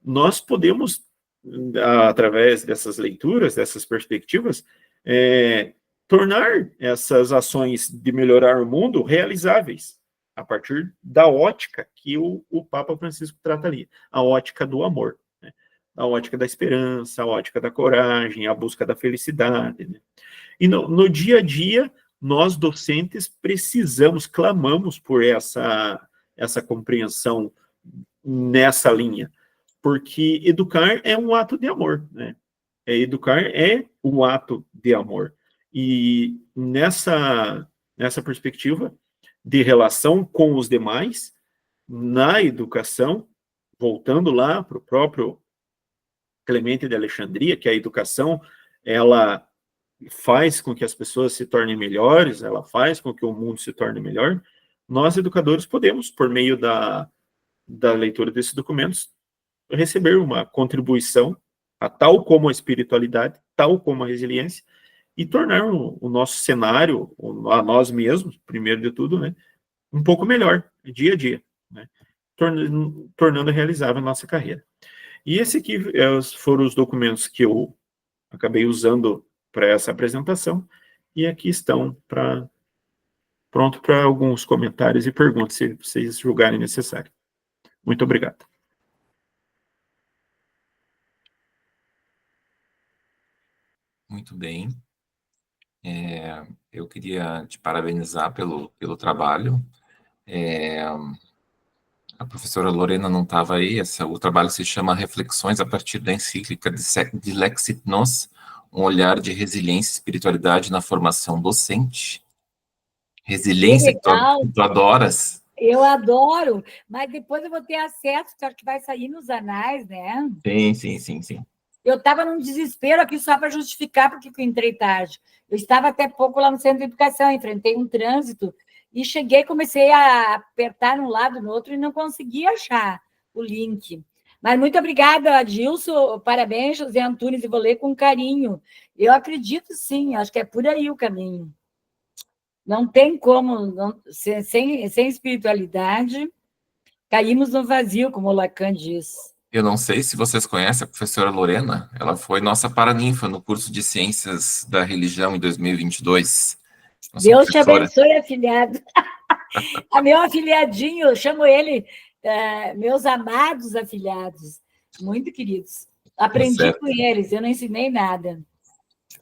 nós podemos, através dessas leituras, dessas perspectivas, tornar essas ações de melhorar o mundo realizáveis, a partir da ótica que o Papa Francisco trata ali, a ótica do amor, né? A ótica da esperança, a ótica da coragem, a busca da felicidade, né? E no dia a dia, nós docentes clamamos por essa compreensão nessa linha, porque educar é um ato de amor, né? Educar é um ato de amor. E nessa perspectiva de relação com os demais, na educação, voltando lá para o próprio Clemente de Alexandria, que a educação, ela faz com que as pessoas se tornem melhores, ela faz com que o mundo se torne melhor, nós, educadores, podemos, por meio da leitura desses documentos, receber uma contribuição, tal como a espiritualidade, tal como a resiliência, e tornar o nosso cenário, a nós mesmos, primeiro de tudo, né, um pouco melhor, dia a dia, né, tornando realizável a nossa carreira. E esse aqui foram os documentos que eu acabei usando para essa apresentação, e aqui estão pronto para alguns comentários e perguntas, se vocês julgarem necessário. Muito obrigado. Muito bem. Eu queria te parabenizar pelo trabalho. A professora Lorena não estava aí, o trabalho se chama Reflexões a partir da encíclica de Lexit Nos, um olhar de resiliência e espiritualidade na formação docente. Resiliência que tu adoras. Eu adoro, mas depois eu vou ter acesso, que acho que vai sair nos anais, né? Sim. Eu estava num desespero aqui só para justificar porque eu entrei tarde. Eu estava até pouco lá no centro de educação, enfrentei um trânsito e cheguei, comecei a apertar num lado, no outro e não consegui achar o link. Mas muito obrigada, Adilson, parabéns, José Antunes, e vou ler com carinho. Eu acredito sim, acho que é por aí o caminho. Não tem como, sem espiritualidade, caímos no vazio, como o Lacan diz. Eu não sei se vocês conhecem a professora Lorena, ela foi nossa paraninfa no curso de Ciências da Religião em 2022. Nossa Deus te professora. abençoe, afilhado. A meu afilhadinho, eu chamo ele, meus amados afilhados, muito queridos. Aprendi com eles, eu não ensinei nada.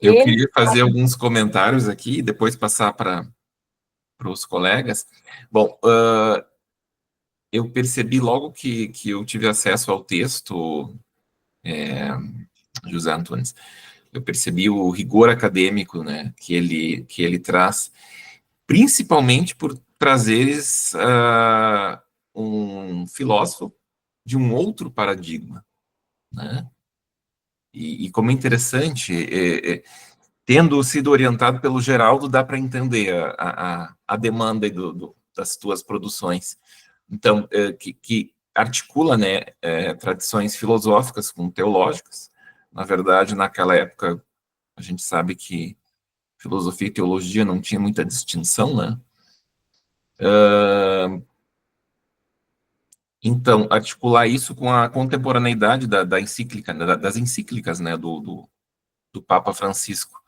Eu queria fazer alguns comentários aqui e depois passar para os colegas. Bom, eu percebi logo que eu tive acesso ao texto, José Antunes, eu percebi o rigor acadêmico, né, que ele traz, principalmente por trazeres um filósofo de um outro paradigma, né? E como é interessante, tendo sido orientado pelo Geraldo, dá para entender a demanda das tuas produções. Então, que articula, né, tradições filosóficas com teológicas. Na verdade, naquela época, a gente sabe que filosofia e teologia não tinha muita distinção, né? Então, articular isso com a contemporaneidade da encíclica, das encíclicas, né, do Papa Francisco.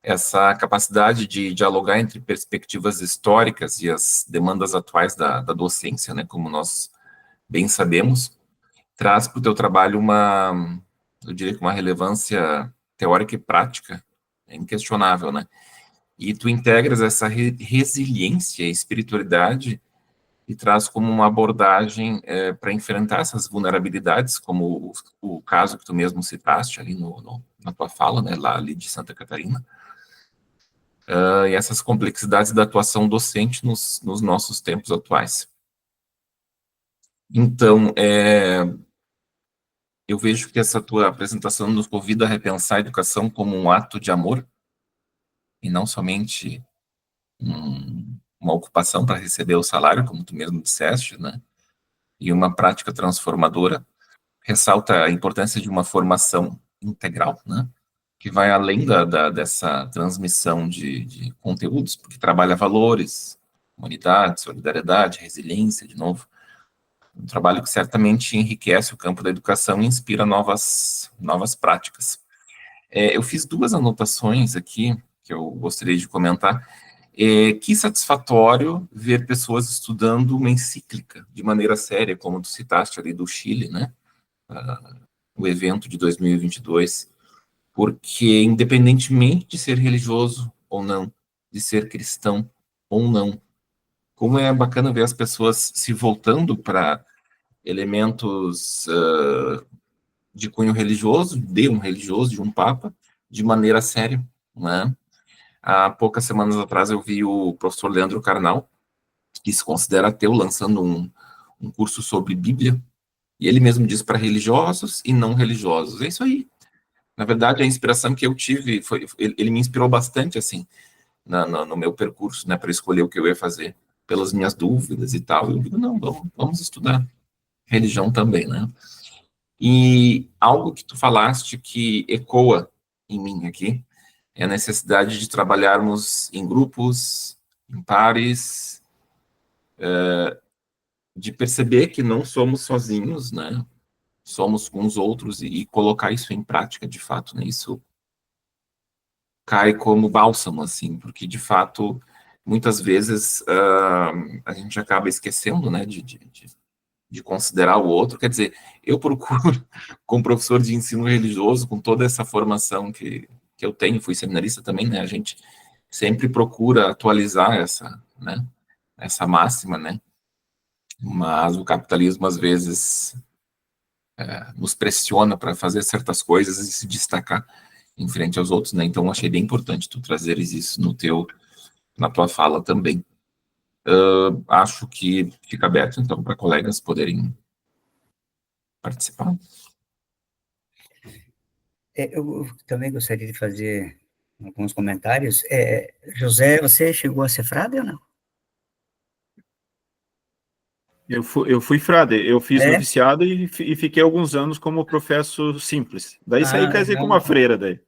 Essa capacidade de dialogar entre perspectivas históricas e as demandas atuais da docência, né, como nós bem sabemos, traz para o teu trabalho eu diria que uma relevância teórica e prática inquestionável, né? E tu integras essa resiliência e espiritualidade e traz como uma abordagem para enfrentar essas vulnerabilidades, como o caso que tu mesmo citaste ali na tua fala, né, lá ali de Santa Catarina, e essas complexidades da atuação docente nos nossos tempos atuais. Então, eu vejo que essa tua apresentação nos convida a repensar a educação como um ato de amor, e não somente uma ocupação para receber o salário, como tu mesmo disseste, né? E uma prática transformadora. Ressalta a importância de uma formação integral, né? Que vai além dessa transmissão de conteúdos, porque trabalha valores, humanidade, solidariedade, resiliência, de novo. Um trabalho que certamente enriquece o campo da educação e inspira novas práticas. Eu fiz 2 anotações aqui, que eu gostaria de comentar. Que satisfatório ver pessoas estudando uma encíclica de maneira séria, como tu citaste ali do Chile, né? O evento de 2022, porque independentemente de ser religioso ou não, de ser cristão ou não, como é bacana ver as pessoas se voltando para elementos de cunho religioso, de um papa, de maneira séria, né? Há poucas semanas atrás eu vi o professor Leandro Carnal, que se considera ateu, lançando um curso sobre Bíblia, e ele mesmo diz para religiosos e não religiosos. É isso aí. Na verdade, a inspiração que eu tive, ele me inspirou bastante, assim, no meu percurso, né, para escolher o que eu ia fazer, pelas minhas dúvidas e tal. Eu digo, não, vamos estudar religião também, né? E algo que tu falaste que ecoa em mim aqui é a necessidade de trabalharmos em grupos, em pares, de perceber que não somos sozinhos, né? Somos com os outros e colocar isso em prática, de fato, né? Isso cai como bálsamo, assim, porque, de fato, muitas vezes a gente acaba esquecendo, né, de de considerar o outro. Quer dizer, eu procuro, como professor de ensino religioso, com toda essa formação que eu tenho, fui seminarista também, né, a gente sempre procura atualizar essa, né, essa máxima, né, mas o capitalismo, às vezes, nos pressiona para fazer certas coisas e se destacar em frente aos outros, né, então achei bem importante tu trazeres isso na tua fala também. Acho que fica aberto, então, para colegas poderem participar. Eu também gostaria de fazer alguns comentários. José, você chegou a ser frade ou não? Eu fui frade, eu fiz É? noviciado e fiquei alguns anos como professo simples. Daí saí e casei com Não. uma freira daí.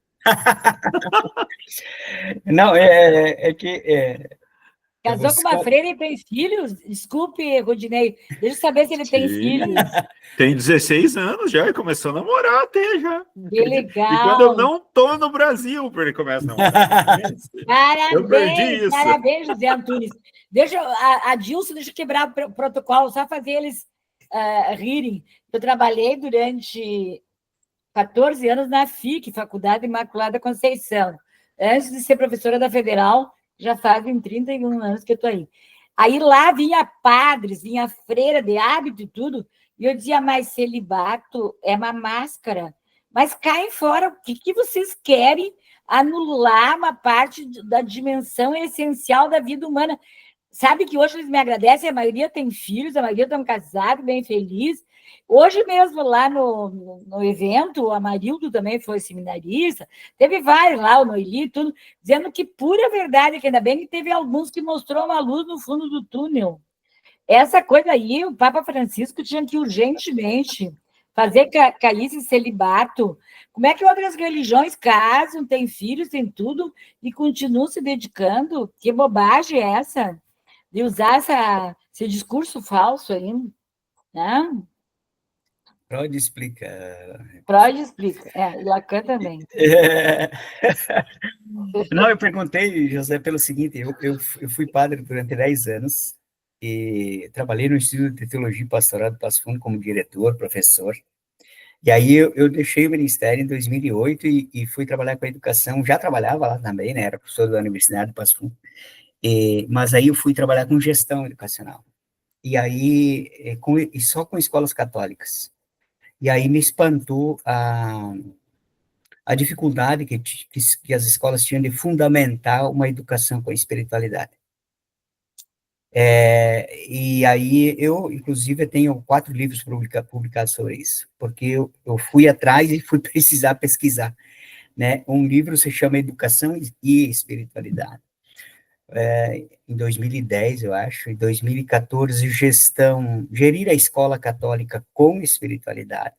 Não, Casou com uma freira e tem filhos? Desculpe, Rodinei, deixa eu saber se ele tem Sim. filhos. Tem 16 anos já e começou a namorar até já. Que legal. E quando eu não tô no Brasil, ele começa a namorar. Eu perdi isso. Parabéns, José Antunes. A Dilson, deixa eu quebrar o protocolo, só fazer eles rirem. Eu trabalhei durante 14 anos na FIC, Faculdade Imaculada Conceição. Antes de ser professora da Federal, já fazem 31 anos que eu estou aí. Aí lá vinha padres, vinha freira de hábito e tudo, e eu dizia, mas celibato é uma máscara. Mas caem fora, o que vocês querem anular uma parte da dimensão essencial da vida humana? Sabe que hoje eles me agradecem, a maioria tem filhos, a maioria estão casados, bem felizes. Hoje mesmo, lá no evento, o Amarildo também foi seminarista, teve vários lá, o Noeli e tudo, dizendo que pura verdade, que ainda bem que teve alguns que mostrou uma luz no fundo do túnel. Essa coisa aí, o Papa Francisco tinha que urgentemente fazer cair esse celibato. Como é que outras religiões casam, têm filhos, têm tudo, e continuam se dedicando? Que bobagem é essa? De usar esse discurso falso aí, né? Freud explica. Freud explica, e Lacan também. Não, eu perguntei, José, pelo seguinte, eu fui padre durante 10 anos e trabalhei no Instituto de Teologia e Pastoral do Passo Fundo como diretor, professor, e aí eu deixei o ministério em 2008 e fui trabalhar com a educação, já trabalhava lá também, né, era professor da Universidade do Passo Fundo, mas aí eu fui trabalhar com gestão educacional, e aí e só com escolas católicas. E aí me espantou a dificuldade que as escolas tinham de fundamentar uma educação com espiritualidade. E aí eu, inclusive, tenho 4 livros publicados sobre isso, porque eu fui atrás e fui precisar pesquisar, né? Um livro se chama Educação e Espiritualidade. Em 2010, eu acho, em 2014, Gerir a Escola Católica com Espiritualidade.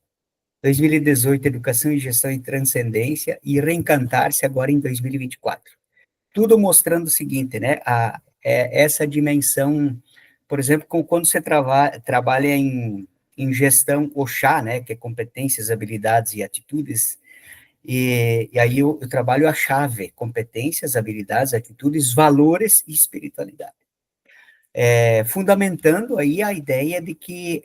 2018, Educação e Gestão em Transcendência, e Reencantar-se agora em 2024. Tudo mostrando o seguinte, né, essa dimensão, por exemplo, quando você trabalha em gestão OSHA, né, que é competências, habilidades e atitudes, e aí eu trabalho a chave, competências, habilidades, atitudes, valores e espiritualidade. Fundamentando aí a ideia de que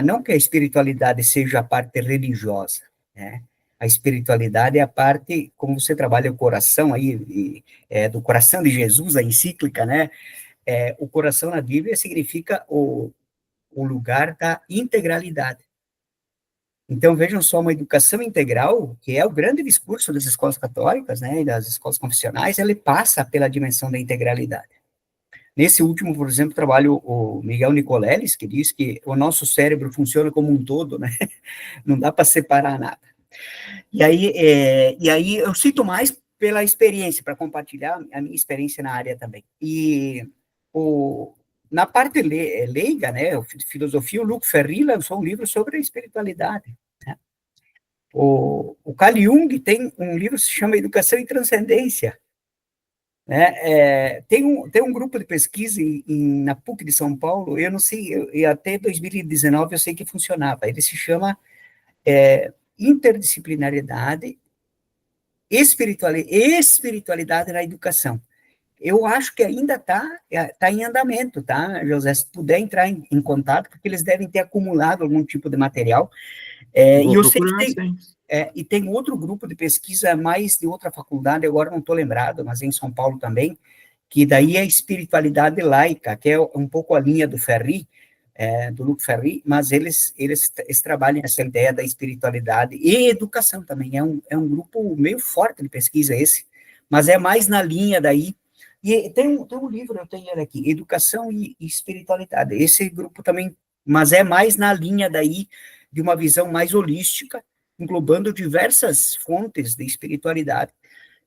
não que a espiritualidade seja a parte religiosa, né? A espiritualidade é a parte, como você trabalha o coração aí, do coração de Jesus, a encíclica, né? O coração na Bíblia significa o lugar da integralidade. Então, vejam só, uma educação integral, que é o grande discurso das escolas católicas, né, e das escolas confessionais, ele passa pela dimensão da integralidade. Nesse último, por exemplo, trabalho o Miguel Nicoleles, que diz que o nosso cérebro funciona como um todo, né? Não dá para separar nada. E aí eu cito mais pela experiência, para compartilhar a minha experiência na área também. E na parte leiga, né, filosofia, o Luc Ferry lançou um livro sobre a espiritualidade. Né? O Carl Jung tem um livro que se chama Educação e Transcendência. Né? Tem um grupo de pesquisa na PUC de São Paulo, eu não sei, até 2019 eu sei que funcionava, ele se chama Interdisciplinariedade, espiritualidade na educação. eu acho que ainda está em andamento, tá, José? Se puder entrar em contato, porque eles devem ter acumulado algum tipo de material. Vou E eu sei que procurar, sim. e tem outro grupo de pesquisa, mais de outra faculdade, agora não estou lembrado, mas em São Paulo também, que daí é espiritualidade laica, que é um pouco a linha do Ferri, do Luc Ferri, mas eles trabalham essa ideia da espiritualidade e educação também. É um grupo meio forte de pesquisa esse, mas é mais na linha daí. E tem um livro, eu tenho ele aqui, Educação e Espiritualidade. Esse grupo também, mas é mais na linha daí de uma visão mais holística, englobando diversas fontes de espiritualidade,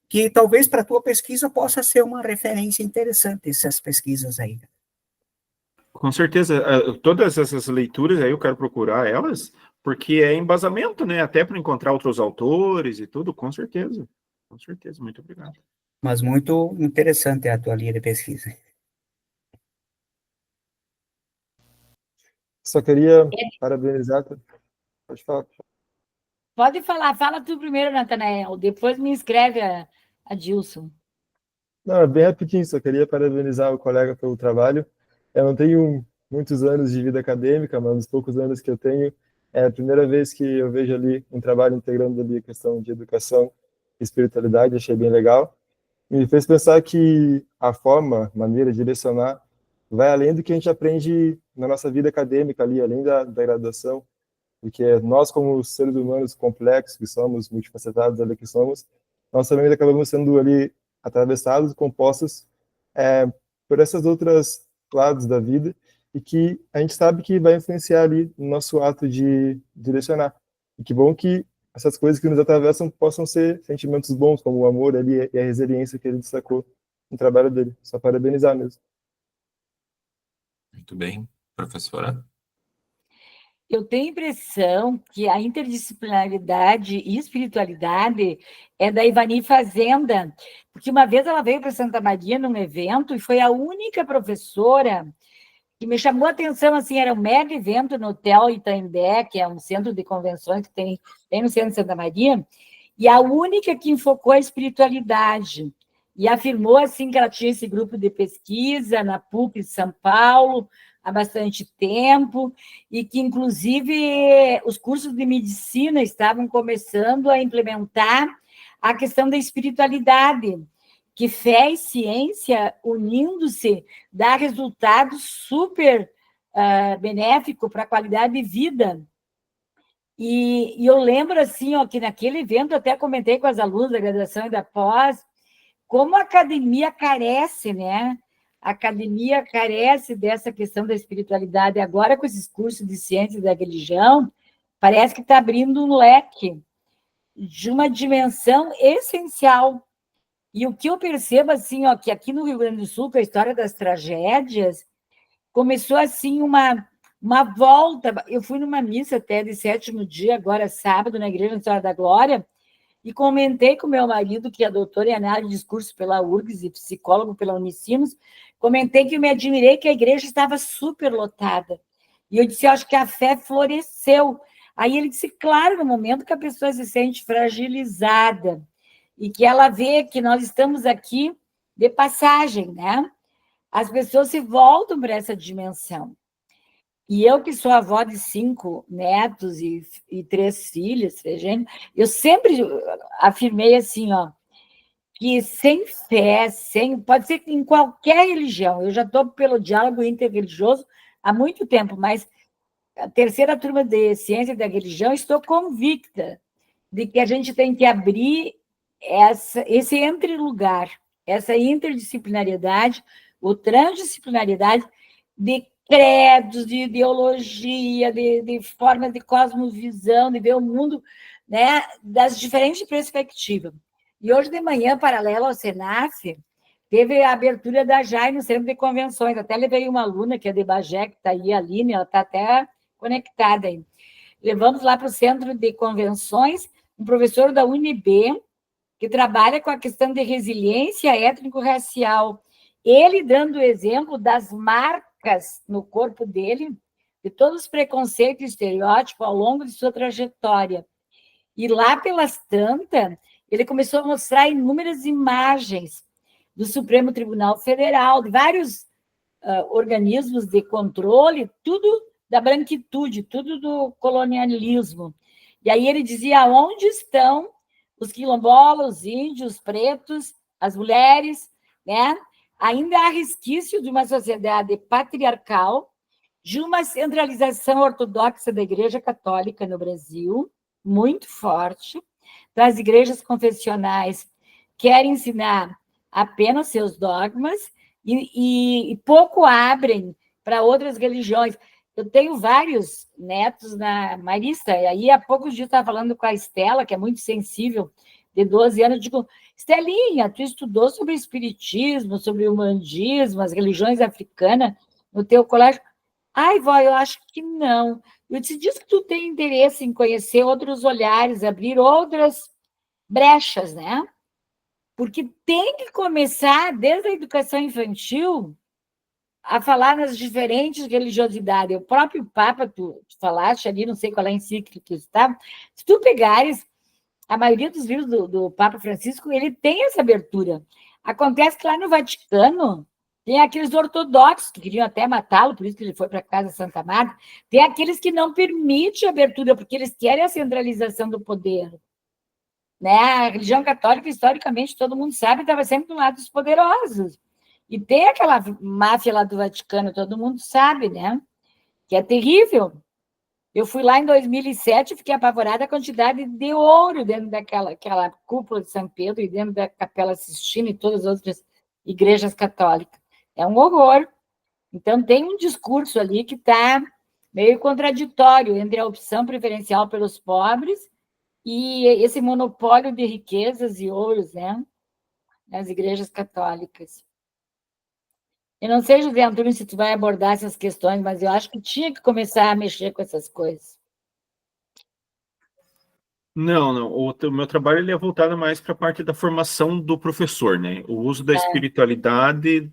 que talvez para a tua pesquisa possa ser uma referência interessante, essas pesquisas aí. Com certeza, todas essas leituras aí eu quero procurar elas, porque é embasamento, né? Até para encontrar outros autores e tudo, com certeza. Com certeza, muito obrigado. Mas muito interessante a tua linha de pesquisa. Só queria parabenizar. Pode falar. Pode falar, fala tu primeiro, Natanael, depois me escreve a Dilson. Não, é bem rapidinho, só queria parabenizar o colega pelo trabalho. Eu não tenho muitos anos de vida acadêmica, mas os poucos anos que eu tenho, é a primeira vez que eu vejo ali um trabalho integrando ali a questão de educação e espiritualidade, achei bem legal. E me fez pensar que a forma, maneira de direcionar, vai além do que a gente aprende na nossa vida acadêmica ali, além da graduação, porque nós, como seres humanos complexos que somos, multifacetados ali que somos, nós também acabamos sendo ali atravessados e compostos por essas outras lados da vida e que a gente sabe que vai influenciar ali no nosso ato de direcionar. E que bom que essas coisas que nos atravessam possam ser sentimentos bons, como o amor ali e a resiliência que ele destacou no trabalho dele. Só parabenizar mesmo. Muito bem. Professora? Eu tenho a impressão que a interdisciplinaridade e espiritualidade é da Ivani Fazenda, porque uma vez ela veio para Santa Maria num evento e foi a única professora que me chamou a atenção, assim, era um mega evento no Hotel Itaimbé, que é um centro de convenções que tem no centro de Santa Maria, e a única que enfocou a espiritualidade e afirmou, assim, que ela tinha esse grupo de pesquisa na PUC de São Paulo há bastante tempo, e que, inclusive, os cursos de medicina estavam começando a implementar a questão da espiritualidade, que fé e ciência, unindo-se, dá resultado super benéfico para a qualidade de vida. E eu lembro, assim, ó, que naquele evento, eu até comentei com as alunas da graduação e da pós, como a academia carece, né? A academia carece dessa questão da espiritualidade. Agora, com esses cursos de ciência da religião, parece que está abrindo um leque de uma dimensão essencial. E o que eu percebo, assim, ó, que aqui no Rio Grande do Sul, com a história das tragédias, começou, assim, uma volta. Eu fui numa missa até de 7º dia, agora sábado, na Igreja Nossa Senhora da Glória, e comentei com meu marido, que é doutor em análise de discurso pela URGS e psicólogo pela Unicinos, comentei que eu me admirei que a igreja estava super lotada. E eu disse, eu acho que a fé floresceu. Aí ele disse, claro, no momento que a pessoa se sente fragilizada e que ela vê que nós estamos aqui de passagem, né? As pessoas se voltam para essa dimensão. E eu, que sou avó de 5 netos e 3 filhos, 3 gêmeos, eu sempre afirmei assim, ó, que sem fé, pode ser em qualquer religião, eu já estou pelo diálogo interreligioso há muito tempo, mas a terceira turma de ciência da religião, estou convicta de que a gente tem que abrir esse entre-lugar, essa interdisciplinariedade, ou transdisciplinaridade de credos, de ideologia, de forma de cosmovisão, de ver o mundo, né, das diferentes perspectivas. E hoje de manhã, paralelo ao Senaf, teve a abertura da JAI no Centro de Convenções. Até levei uma aluna, que é de Bagé, que está aí, a Aline, ela está até conectada aí. Levamos lá para o Centro de Convenções um professor da UNB, que trabalha com a questão de resiliência étnico-racial. Ele dando o exemplo das marcas no corpo dele, de todos os preconceitos e estereótipos ao longo de sua trajetória. E lá pelas tantas, ele começou a mostrar inúmeras imagens do Supremo Tribunal Federal, de vários organismos de controle, tudo da branquitude, tudo do colonialismo. E aí ele dizia onde estão os quilombolas, os índios, os pretos, as mulheres, né? Ainda há resquício de uma sociedade patriarcal, de uma centralização ortodoxa da Igreja Católica no Brasil, muito forte. Então, as igrejas confessionais querem ensinar apenas seus dogmas e pouco abrem para outras religiões. Eu tenho vários netos na Marista, e aí há poucos dias eu estava falando com a Estela, que é muito sensível, de 12 anos, eu digo, Estelinha, tu estudou sobre espiritismo, sobre o umbandismo, as religiões africanas no teu colégio? Ai, vó, eu acho que não. Eu disse, diz que tu tem interesse em conhecer outros olhares, abrir outras brechas, né? Porque tem que começar, desde a educação infantil, a falar nas diferentes religiosidades. O próprio Papa, tu falaste ali, não sei qual é a encíclica que está, se tu pegares, a maioria dos livros do Papa Francisco, ele tem essa abertura. Acontece que lá no Vaticano, tem aqueles ortodoxos que queriam até matá-lo, por isso que ele foi para a Casa Santa Marta, tem aqueles que não permitem a abertura, porque eles querem a centralização do poder. Né? A religião católica, historicamente, todo mundo sabe, estava sempre do lado dos poderosos. E tem aquela máfia lá do Vaticano, todo mundo sabe, né? Que é terrível. Eu fui lá em 2007 e fiquei apavorada a quantidade de ouro dentro daquela cúpula de São Pedro e dentro da Capela Sistina e todas as outras igrejas católicas. É um horror. Então, tem um discurso ali que está meio contraditório entre a opção preferencial pelos pobres e esse monopólio de riquezas e ouros, né? Nas igrejas católicas. Eu não sei, José Antônio, se tu vai abordar essas questões, mas eu acho que tinha que começar a mexer com essas coisas. Não. O meu trabalho ele é voltado mais para a parte da formação do professor, né? O uso da espiritualidade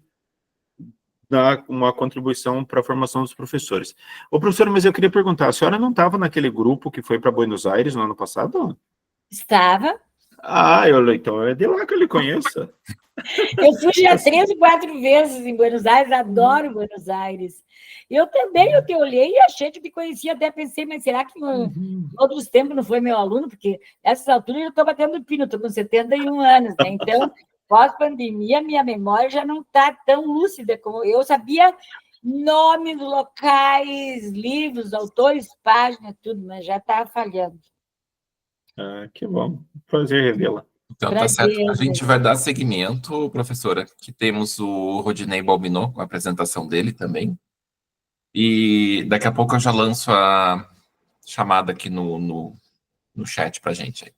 dá uma contribuição para a formação dos professores. Ô, professora, mas eu queria perguntar, a senhora não estava naquele grupo que foi para Buenos Aires no ano passado? Estava. Então é de lá que eu lhe conheço. Eu fui já 3 ou 4 vezes em Buenos Aires, adoro Buenos Aires. Eu também, eu te olhei e achei que te conhecia, até pensei, mas será que em outros tempos não foi meu aluno? Porque nessas alturas eu estou batendo pino, estou com 71 anos, né? Então, pós-pandemia, minha memória já não está tão lúcida como eu sabia nomes, locais, livros, autores, páginas, tudo, mas já estava falhando. Que bom, prazer revê-la. Então, tá certo. A gente vai dar seguimento, professora, que temos o Rodinei Balbinot, com a apresentação dele também. E daqui a pouco eu já lanço a chamada aqui no chat para a gente.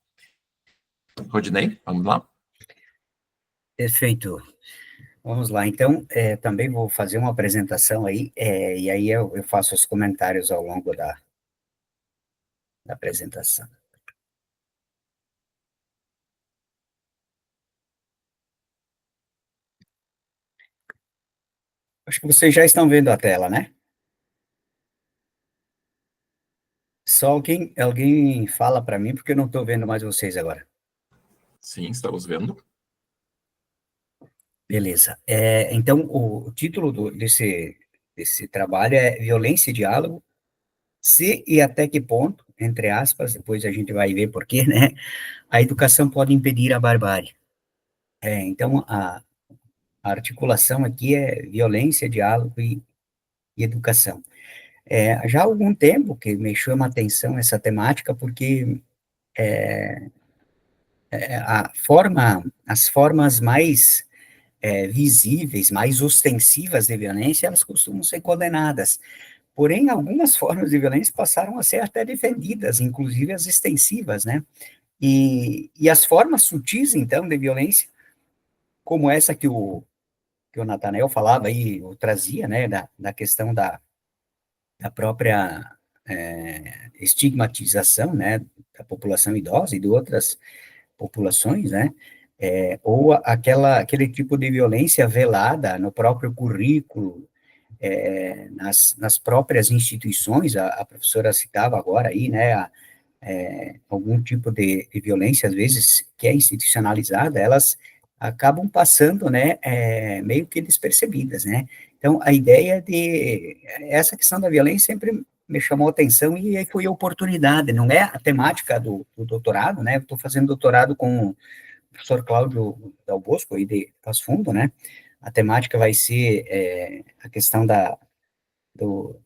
Rodinei, vamos lá? Perfeito. Vamos lá. Então, também vou fazer uma apresentação aí, e aí eu faço os comentários ao longo da apresentação. Acho que vocês já estão vendo a tela, né? Só alguém fala para mim, porque eu não estou vendo mais vocês agora. Sim, estamos vendo. Beleza. Então, o título desse trabalho é Violência e Diálogo, se e até que ponto, entre aspas, depois a gente vai ver por quê, né? A educação pode impedir a barbárie. Então, a articulação aqui é violência, diálogo e educação. Já há algum tempo que me chama a atenção essa temática, porque as formas mais visíveis, mais ostensivas de violência, elas costumam ser condenadas. Porém, algumas formas de violência passaram a ser até defendidas, inclusive as extensivas, né? E as formas sutis, então, de violência, como essa que o Natanael falava aí, ou trazia, né, da questão da própria estigmatização, né, da população idosa e de outras populações, né, ou aquele tipo de violência velada no próprio currículo, nas próprias instituições, a professora citava agora aí, né, algum tipo de violência, às vezes, que é institucionalizada, elas acabam passando, né, meio que despercebidas, né? Então, a ideia essa questão da violência sempre me chamou a atenção e aí foi a oportunidade, não é a temática do doutorado, né? Eu estou fazendo doutorado com o professor Cláudio Dal Bosco, aí de Passo Fundo, né? A temática vai ser a questão do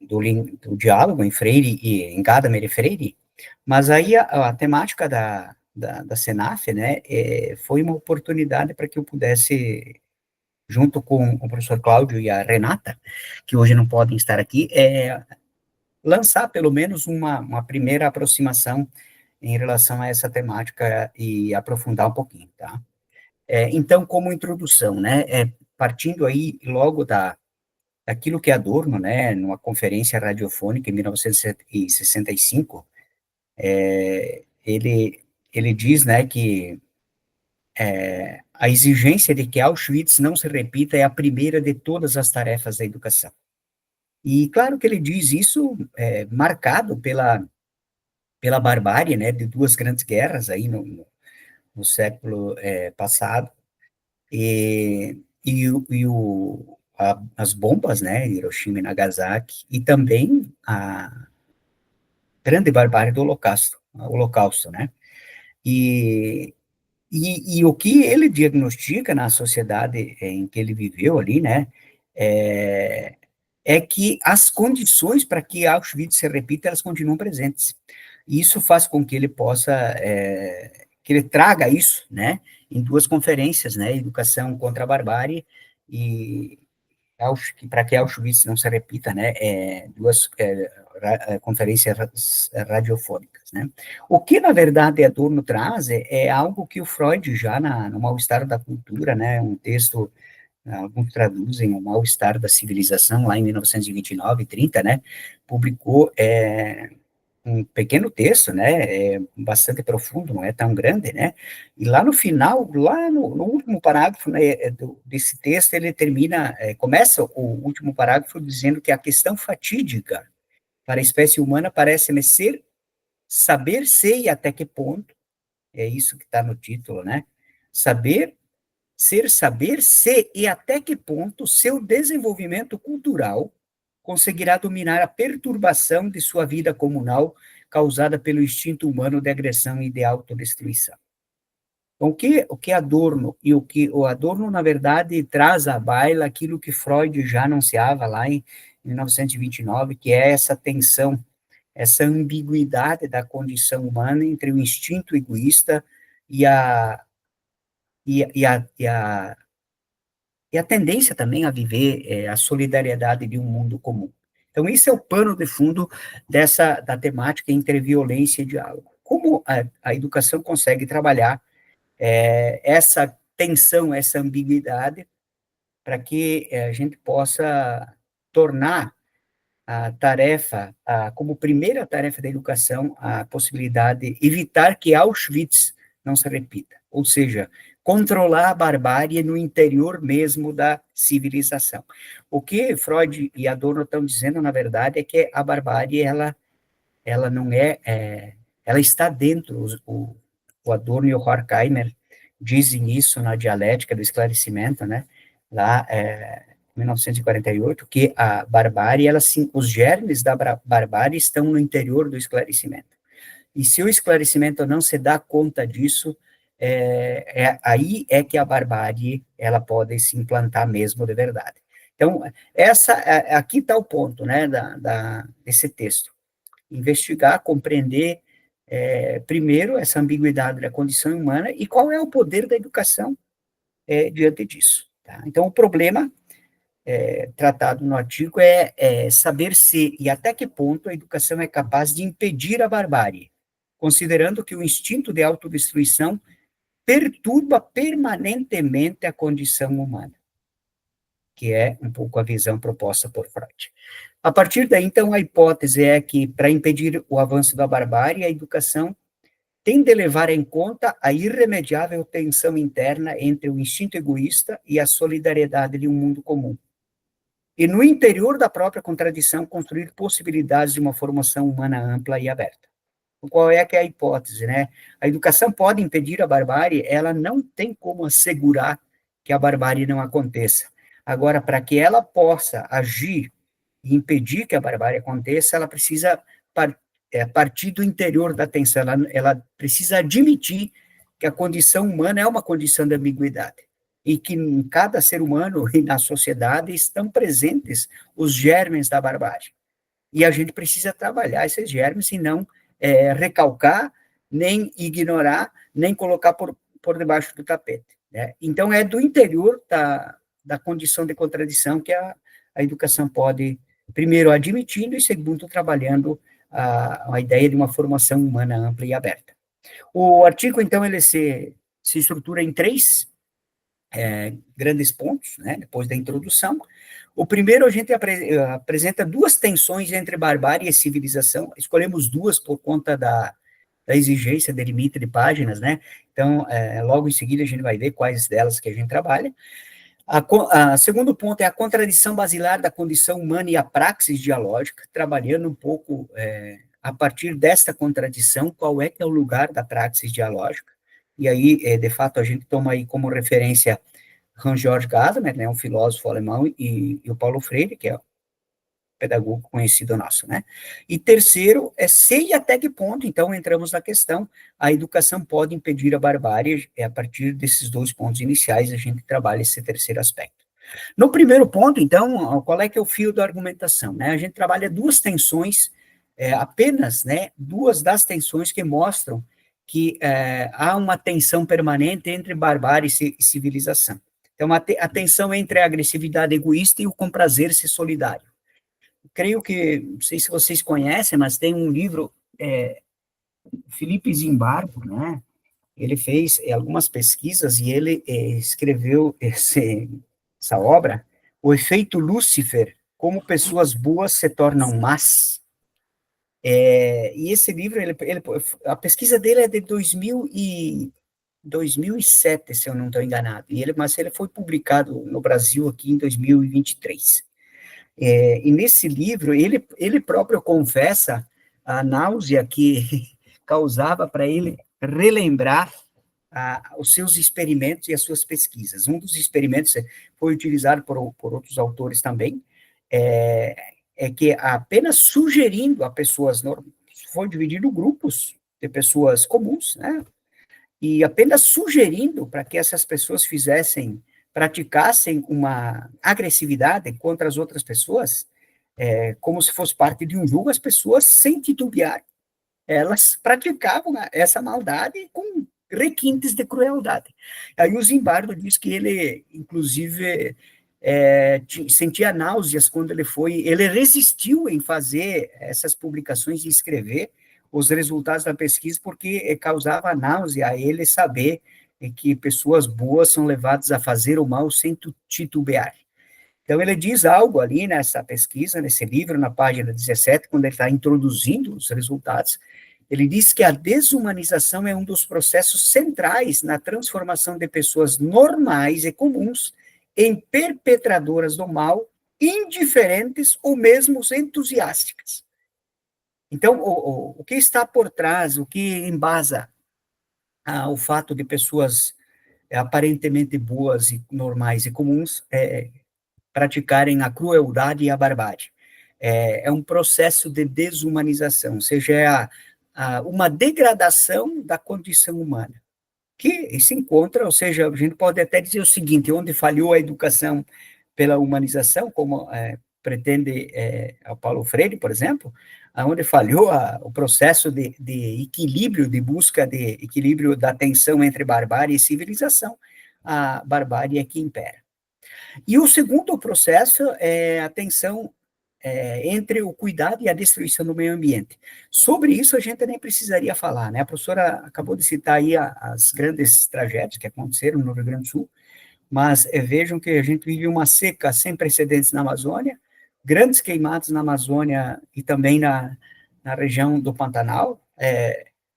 diálogo em Freire e em Gadamer e Freire, mas aí a temática da Senaf, né, foi uma oportunidade para que eu pudesse, junto com o professor Cláudio e a Renata, que hoje não podem estar aqui, lançar pelo menos uma primeira aproximação em relação a essa temática e aprofundar um pouquinho, tá? Então, como introdução, né, partindo aí logo daquilo que Adorno, né, numa conferência radiofônica em 1965, ele diz, né, que a exigência de que Auschwitz não se repita é a primeira de todas as tarefas da educação. E claro que ele diz isso marcado pela barbárie, né, de duas grandes guerras aí no século passado, as bombas, né, Hiroshima e Nagasaki, e também a grande barbárie do Holocausto, né, e o que ele diagnostica na sociedade em que ele viveu ali, né, é que as condições para que Auschwitz se repita, elas continuam presentes. E isso faz com que ele possa, que ele traga isso, né, em duas conferências, né, Educação contra a Barbárie e para que Auschwitz não se repita, né, duas conferências radiofônicas, né. O que, na verdade, Adorno traz é algo que o Freud, já no Mal-Estar da Cultura, né, um texto, alguns traduzem o Mal-Estar da Civilização, lá em 1929, 30, né, publicou um pequeno texto, né, bastante profundo, não é tão grande, né, e lá no final, lá no último parágrafo, né, desse texto, ele termina, começa o último parágrafo dizendo que a questão fatídica para a espécie humana parece-me ser saber se e até que ponto, é isso que está no título, né, saber se e até que ponto seu desenvolvimento cultural conseguirá dominar a perturbação de sua vida comunal causada pelo instinto humano de agressão e de autodestruição. Então, o que Adorno, e o que o Adorno, na verdade, traz à baila aquilo que Freud já anunciava lá em 1929, que é essa tensão, essa ambiguidade da condição humana entre o instinto egoísta e a tendência também a viver a solidariedade de um mundo comum. Então, esse é o pano de fundo da temática entre violência e diálogo. Como a educação consegue trabalhar essa tensão, essa ambiguidade, para que a gente possa tornar a tarefa, como primeira tarefa da educação, a possibilidade de evitar que Auschwitz não se repita, ou seja, controlar a barbárie no interior mesmo da civilização. O que Freud e Adorno estão dizendo, na verdade, é que a barbárie, ela não ela está dentro, o Adorno e o Horkheimer dizem isso na Dialética do Esclarecimento, né, lá, 1948, que a barbárie, os germes da barbárie estão no interior do esclarecimento. E se o esclarecimento não se dá conta disso, aí é que a barbárie ela pode se implantar mesmo de verdade. Então, aqui está o ponto, né, desse texto. Investigar, compreender, primeiro, essa ambiguidade da condição humana e qual é o poder da educação diante disso. Tá? Então, o problema tratado no artigo é saber se e até que ponto a educação é capaz de impedir a barbárie, considerando que o instinto de autodestruição perturba permanentemente a condição humana, que é um pouco a visão proposta por Freud. A partir daí, então, a hipótese é que, para impedir o avanço da barbárie, a educação tem de levar em conta a irremediável tensão interna entre o instinto egoísta e a solidariedade de um mundo comum. E, no interior da própria contradição, construir possibilidades de uma formação humana ampla e aberta. Qual é que é a hipótese, né? A educação pode impedir a barbárie, ela não tem como assegurar que a barbárie não aconteça. Agora, para que ela possa agir e impedir que a barbárie aconteça, ela precisa partir do interior da atenção, ela precisa admitir que a condição humana é uma condição de ambiguidade, e que em cada ser humano e na sociedade estão presentes os germes da barbárie. E a gente precisa trabalhar esses germes e não recalcar, nem ignorar, nem colocar por debaixo do tapete, né? Então, é do interior da condição de contradição que a educação pode, primeiro, admitindo, e segundo, trabalhando a ideia de uma formação humana ampla e aberta. O artigo, então, ele se estrutura em 3 grandes pontos, né, depois da introdução. O primeiro, a gente apresenta 2 tensões entre barbárie e civilização. Escolhemos 2 por conta da exigência de limite de páginas, né? Então, logo em seguida, a gente vai ver quais delas que a gente trabalha. Segundo ponto é a contradição basilar da condição humana e a praxis dialógica, trabalhando um pouco a partir desta contradição, qual é que é o lugar da praxis dialógica. E aí, de fato, a gente toma aí como referência Hans-Georg Gadamer, né, um filósofo alemão, e o Paulo Freire, que é um pedagogo conhecido nosso, né? E terceiro, se e até que ponto, então, entramos na questão, a educação pode impedir a barbárie, a partir desses 2 pontos iniciais, a gente trabalha esse terceiro aspecto. No primeiro ponto, então, qual é que é o fio da argumentação, né? A gente trabalha 2 tensões, apenas, né, 2 das tensões que mostram que há uma tensão permanente entre barbárie e civilização. Então, a tensão entre a agressividade egoísta e o comprazer-se solidário. Creio que, não sei se vocês conhecem, mas tem um livro, Felipe Zimbardo, né? Ele fez algumas pesquisas e ele escreveu essa obra, O Efeito Lúcifer, Como Pessoas Boas se Tornam Más. E esse livro, a pesquisa dele é de 2007, se eu não estou enganado, mas ele foi publicado no Brasil aqui em 2023. E nesse livro, ele próprio confessa a náusea que causava para ele relembrar os seus experimentos e as suas pesquisas. Um dos experimentos foi utilizado por outros autores também, que apenas sugerindo a pessoas, foi dividido em grupos de pessoas comuns, né? E apenas sugerindo para que essas pessoas praticassem uma agressividade contra as outras pessoas, como se fosse parte de um jogo, as pessoas, sem titubear, elas praticavam essa maldade com requintes de crueldade. Aí o Zimbardo diz que ele, inclusive, sentia náuseas quando ele resistiu em fazer essas publicações e escrever os resultados da pesquisa, porque causava náusea a ele saber que pessoas boas são levadas a fazer o mal sem titubear. Então, ele diz algo ali nessa pesquisa, nesse livro, na página 17, quando ele está introduzindo os resultados, ele diz que a desumanização é um dos processos centrais na transformação de pessoas normais e comuns em perpetradoras do mal, indiferentes ou mesmo entusiásticas. Então, o que está por trás, o que embasa o fato de pessoas aparentemente boas e normais e comuns praticarem a crueldade e a barbárie? É um processo de desumanização, ou seja, uma degradação da condição humana, que se encontra, ou seja, a gente pode até dizer o seguinte, onde falhou a educação pela humanização, como pretende o Paulo Freire, por exemplo, onde falhou o processo de equilíbrio, de busca de equilíbrio da tensão entre barbárie e civilização, a barbárie é que impera. E o segundo processo é a tensão entre o cuidado e a destruição do meio ambiente. Sobre isso a gente nem precisaria falar, né? A professora acabou de citar aí as grandes tragédias que aconteceram no Rio Grande do Sul, mas vejam que a gente vive uma seca sem precedentes na Amazônia, grandes queimados na Amazônia e também na região do Pantanal,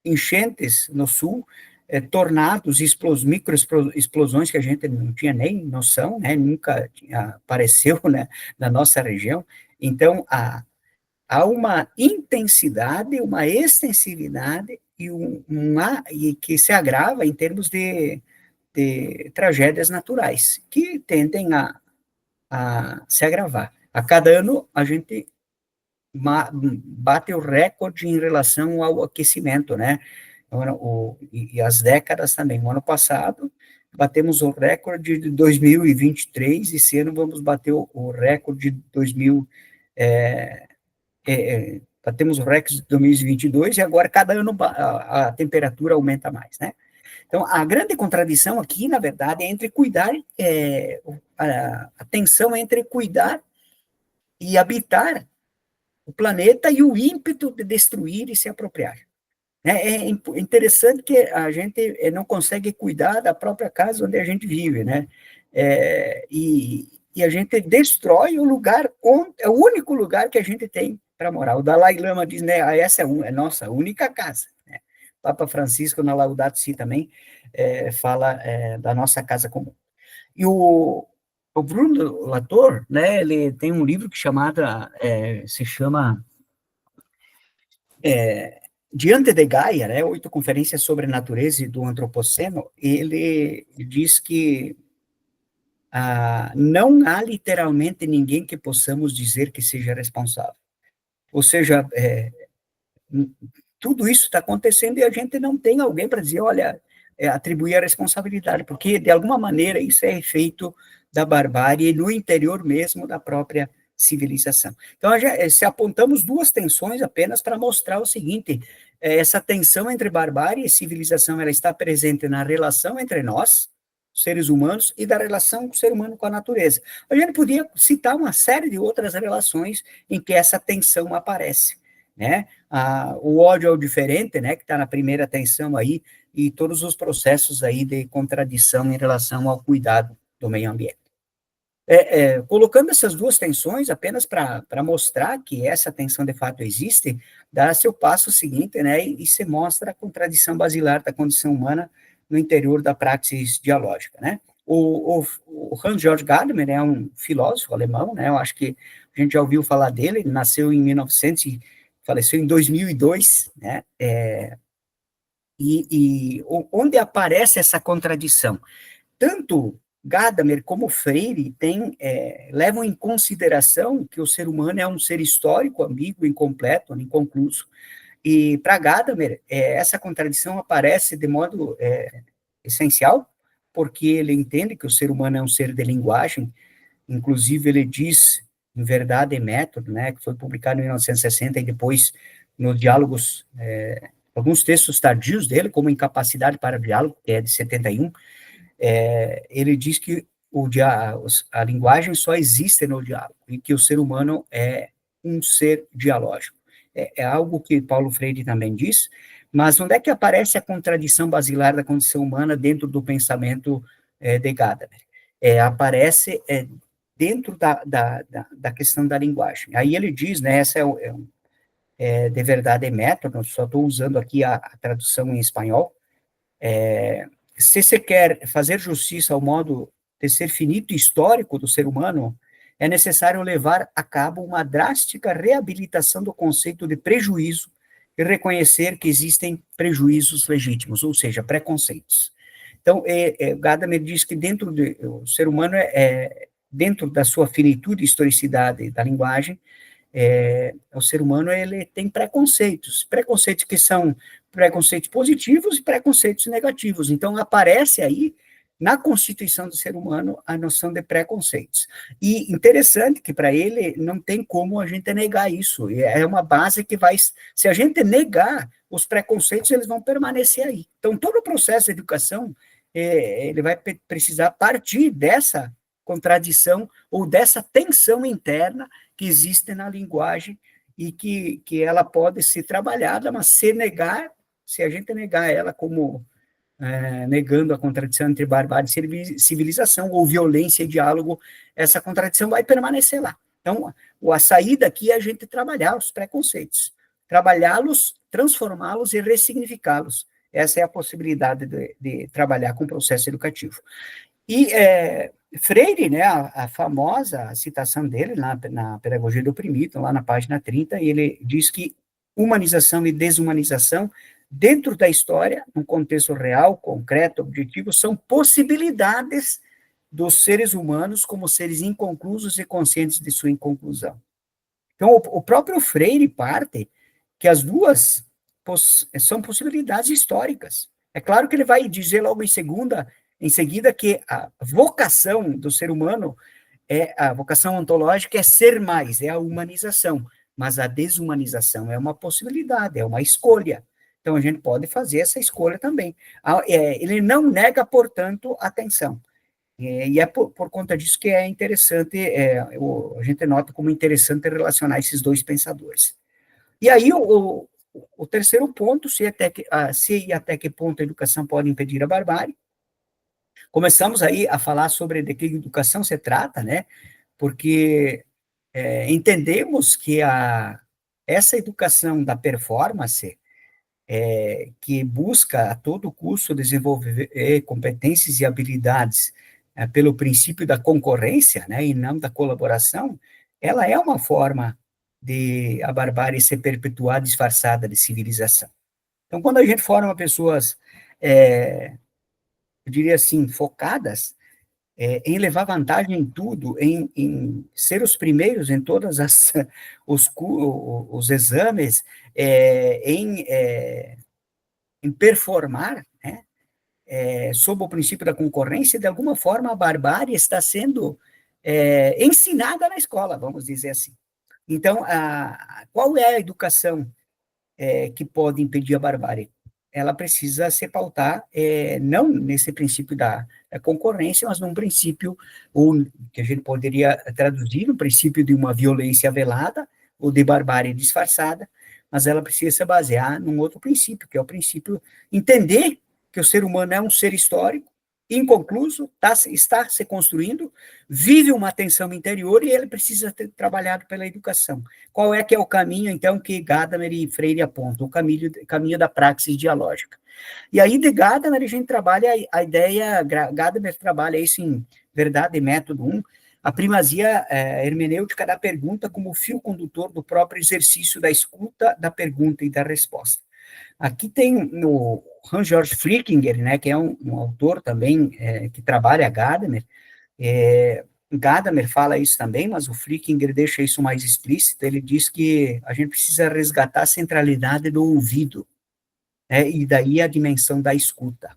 enchentes no sul, tornados, microexplosões que a gente não tinha nem noção, né, nunca apareceu, né, na nossa região. Então, há uma intensidade, uma extensividade e que se agrava em termos de tragédias naturais, que tendem a se agravar. A cada ano, a gente bate o recorde em relação ao aquecimento, né? E as décadas também. No ano passado, batemos o recorde de 2023, e esse ano vamos bater o recorde de batemos o recorde de 2022, e agora cada ano a temperatura aumenta mais, né? Então, a grande contradição aqui, na verdade, é entre cuidar, a tensão entre cuidar e habitar o planeta e o ímpeto de destruir e se apropriar. É interessante que a gente não consegue cuidar da própria casa onde a gente vive, né? E a gente destrói o lugar, é o único lugar que a gente tem para morar. O Dalai Lama diz, né, essa é nossa única casa. Né? O Papa Francisco, na Laudato Si, também fala da nossa casa comum. E o Bruno Latour, né, ele tem um livro que se chama Diante de Gaia, né, 8 conferências sobre a natureza e do antropoceno. Ele diz que não há literalmente ninguém que possamos dizer que seja responsável. Ou seja, tudo isso está acontecendo e a gente não tem alguém para dizer, olha, atribuir a responsabilidade, porque, de alguma maneira, isso é efeito da barbárie no interior mesmo da própria civilização. Então, se apontamos 2 tensões apenas para mostrar o seguinte, essa tensão entre barbárie e civilização, ela está presente na relação entre nós, seres humanos, e da relação do ser humano com a natureza. A gente podia citar uma série de outras relações em que essa tensão aparece, né? O ódio ao diferente, né, que está na primeira tensão aí, e todos os processos aí de contradição em relação ao cuidado do meio ambiente. Colocando essas 2 tensões apenas para mostrar que essa tensão de fato existe, dá-se o passo seguinte, né, e se mostra a contradição basilar da condição humana no interior da praxis dialógica, né? O Hans-Georg Gadamer é um filósofo alemão, né? Eu acho que a gente já ouviu falar dele. Ele nasceu em 1900 e faleceu em 2002, né? Onde aparece essa contradição? Tanto Gadamer como Freire levam em consideração que o ser humano é um ser histórico, ambíguo, incompleto, inconcluso. E para Gadamer, essa contradição aparece de modo essencial, porque ele entende que o ser humano é um ser de linguagem. Inclusive ele diz, em Verdade e Método, né, que foi publicado em 1960, e depois nos diálogos, alguns textos tardios dele, como Incapacidade para o Diálogo, que é de 71, ele diz que a linguagem só existe no diálogo, e que o ser humano é um ser dialógico. É algo que Paulo Freire também diz, mas onde é que aparece a contradição basilar da condição humana dentro do pensamento de Gadamer? Aparece dentro da questão da linguagem. Aí ele diz, né, essa de Verdade e Método, só estou usando aqui a tradução em espanhol, se você quer fazer justiça ao modo de ser finito e histórico do ser humano, é necessário levar a cabo uma drástica reabilitação do conceito de prejuízo e reconhecer que existem prejuízos legítimos, ou seja, preconceitos. Então, Gadamer diz que o ser humano dentro da sua finitude e historicidade da linguagem, o ser humano ele tem preconceitos que são preconceitos positivos e preconceitos negativos. Então, aparece aí, na constituição do ser humano, a noção de preconceitos. E interessante que, para ele, não tem como a gente negar isso. É uma base que se a gente negar os preconceitos, eles vão permanecer aí. Então, todo o processo de educação, ele vai precisar partir dessa contradição ou dessa tensão interna que existe na linguagem e que ela pode ser trabalhada, mas se a gente negar ela como negando a contradição entre barbárie e civilização, ou violência e diálogo, essa contradição vai permanecer lá. Então, a saída aqui é a gente trabalhar os preconceitos, trabalhá-los, transformá-los e ressignificá-los. Essa é a possibilidade de trabalhar com o processo educativo. E Freire, né, a famosa citação dele na Pedagogia do Oprimido, lá na página 30, ele diz que humanização e desumanização, dentro da história, num contexto real, concreto, objetivo, são possibilidades dos seres humanos como seres inconclusos e conscientes de sua inconclusão. Então, o próprio Freire parte que as duas são possibilidades históricas. É claro que ele vai dizer logo em seguida que a vocação do ser humano, a vocação ontológica é ser mais, é a humanização, mas a desumanização é uma possibilidade, é uma escolha. Então, a gente pode fazer essa escolha também. Ele não nega, portanto, a atenção. E é por conta disso que é interessante, a gente nota como interessante relacionar esses dois pensadores. E aí, o terceiro ponto, se e até que ponto a educação pode impedir a barbárie. Começamos aí a falar sobre de que educação se trata, né? Porque entendemos que essa educação da performance, que busca a todo custo desenvolver competências e habilidades pelo princípio da concorrência, né, e não da colaboração, ela é uma forma de a barbárie ser perpetuada disfarçada de civilização. Então, quando a gente forma pessoas, eu diria assim, focadas em levar vantagem em tudo, em ser os primeiros em todos os exames, em performar, né, sob o princípio da concorrência, de alguma forma a barbárie está sendo ensinada na escola, vamos dizer assim. Então, qual é a educação que pode impedir a barbárie? Ela precisa se pautar, não nesse princípio da concorrência, mas num princípio, ou que a gente poderia traduzir, no princípio de uma violência velada, ou de barbárie disfarçada, mas ela precisa se basear num outro princípio, que é o princípio entender que o ser humano é um ser histórico, inconcluso, está se construindo, vive uma tensão interior e ele precisa ter trabalhado pela educação. Qual é que é o caminho, então, que Gadamer e Freire apontam? O caminho da praxis dialógica. E aí, de Gadamer, a gente trabalha a ideia, Gadamer trabalha isso em Verdade e Método 1, a primazia hermenêutica da pergunta como fio condutor do próprio exercício da escuta, da pergunta e da resposta. Aqui tem o Hans-Georg Flickinger, né, que é um autor também que trabalha Gadamer. Gadamer fala isso também, mas o Flickinger deixa isso mais explícito. Ele diz que a gente precisa resgatar a centralidade do ouvido, né, e daí a dimensão da escuta.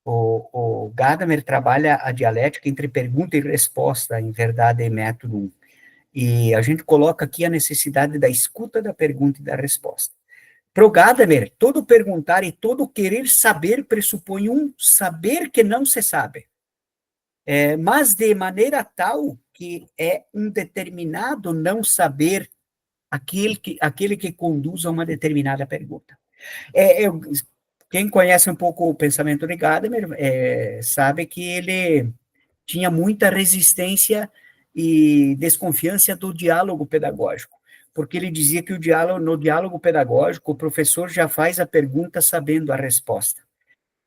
O Gadamer trabalha a dialética entre pergunta e resposta em Verdade e Método 1. E a gente coloca aqui a necessidade da escuta, da pergunta e da resposta. Para o Gadamer, todo perguntar e todo querer saber pressupõe um saber que não se sabe, mas de maneira tal que é um determinado não saber aquele que conduz a uma determinada pergunta. Quem conhece um pouco o pensamento de Gadamer sabe que ele tinha muita resistência e desconfiança do diálogo pedagógico, porque ele dizia que no diálogo pedagógico, o professor já faz a pergunta sabendo a resposta.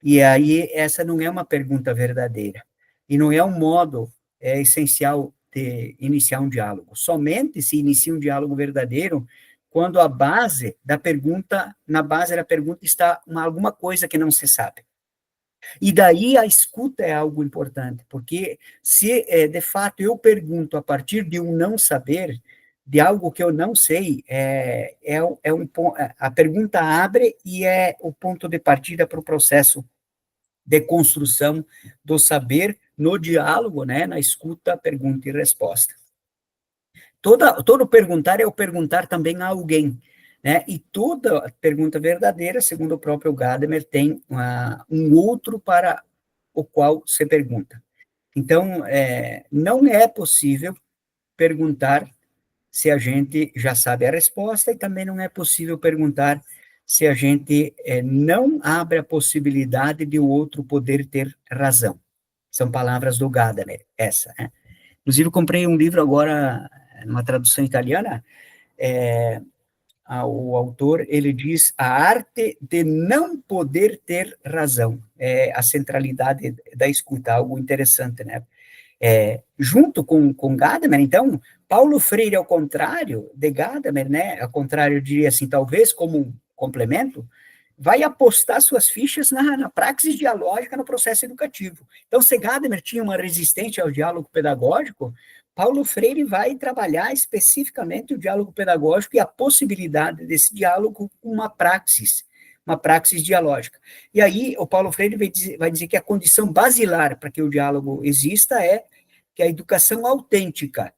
E aí, essa não é uma pergunta verdadeira. E não é um modo essencial de iniciar um diálogo. Somente se inicia um diálogo verdadeiro quando na base da pergunta está alguma coisa que não se sabe. E daí a escuta é algo importante, porque se, de fato, eu pergunto a partir de um não saber, de algo que eu não sei, a pergunta abre e é o ponto de partida para o processo de construção do saber no diálogo, né, na escuta, pergunta e resposta. Todo perguntar é o perguntar também a alguém, né, e toda pergunta verdadeira, segundo o próprio Gadamer, tem um outro para o qual se pergunta. Então, não é possível perguntar se a gente já sabe a resposta, e também não é possível perguntar se a gente não abre a possibilidade de o outro poder ter razão. São palavras do Gadamer, essa, né? Inclusive, eu comprei um livro agora, numa tradução italiana, o autor, ele diz, a arte de não poder ter razão, a centralidade da escuta, algo interessante, né? junto com Gadamer. Então, Paulo Freire, ao contrário de Gadamer, né, ao contrário, eu diria assim, talvez como um complemento, vai apostar suas fichas na praxis dialógica no processo educativo. Então, se Gadamer tinha uma resistência ao diálogo pedagógico, Paulo Freire vai trabalhar especificamente o diálogo pedagógico e a possibilidade desse diálogo com uma praxis dialógica. E aí, o Paulo Freire vai dizer que a condição basilar para que o diálogo exista é que a educação autêntica,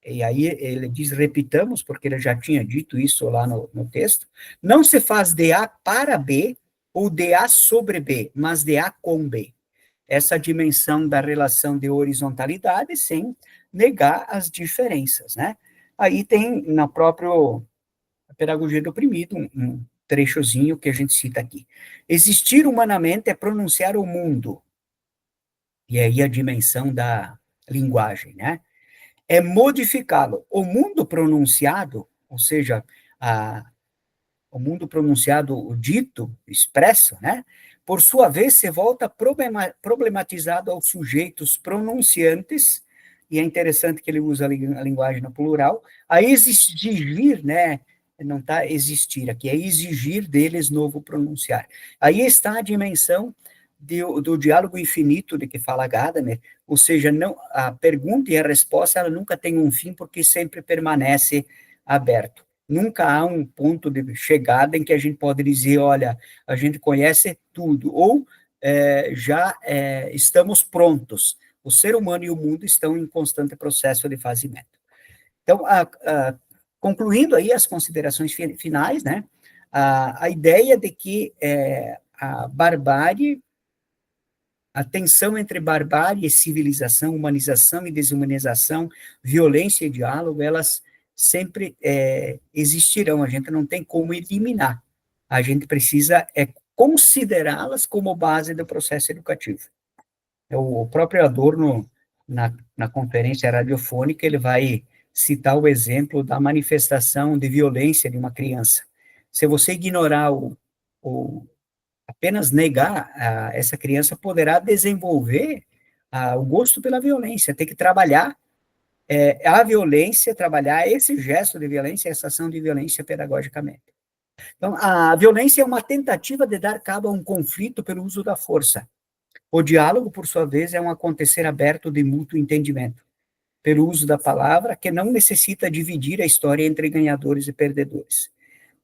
e aí ele diz, repitamos, porque ele já tinha dito isso lá no texto, não se faz de A para B, ou de A sobre B, mas de A com B. Essa dimensão da relação de horizontalidade sem negar as diferenças, né? Aí tem na própria Pedagogia do Oprimido um trechozinho que a gente cita aqui. Existir humanamente é pronunciar o mundo. E aí a dimensão da linguagem, né? É modificá-lo. O mundo pronunciado, ou seja, o mundo pronunciado, o dito, expresso, né? Por sua vez, se volta problematizado aos sujeitos pronunciantes, e é interessante que ele usa a linguagem no plural, a exigir, né? Não está existir aqui, é exigir deles novo pronunciar. Aí está a dimensão do diálogo infinito de que fala Gadamer, ou seja, não, a pergunta e a resposta ela nunca tem um fim, porque sempre permanece aberto. Nunca há um ponto de chegada em que a gente pode dizer, olha, a gente conhece tudo, ou já estamos prontos. O ser humano e o mundo estão em constante processo de fazimento. Então, concluindo aí as considerações finais, né, a ideia de que a barbárie, a tensão entre barbárie e civilização, humanização e desumanização, violência e diálogo, elas sempre existirão, a gente não tem como eliminar, a gente precisa considerá-las como base do processo educativo. O próprio Adorno, na conferência radiofônica, ele vai citar o exemplo da manifestação de violência de uma criança. Se você ignorar apenas negar, essa criança poderá desenvolver o gosto pela violência, ter que trabalhar a violência, trabalhar esse gesto de violência, essa ação de violência pedagogicamente. Então, a violência é uma tentativa de dar cabo a um conflito pelo uso da força. O diálogo, por sua vez, é um acontecer aberto de mútuo entendimento, pelo uso da palavra, que não necessita dividir a história entre ganhadores e perdedores.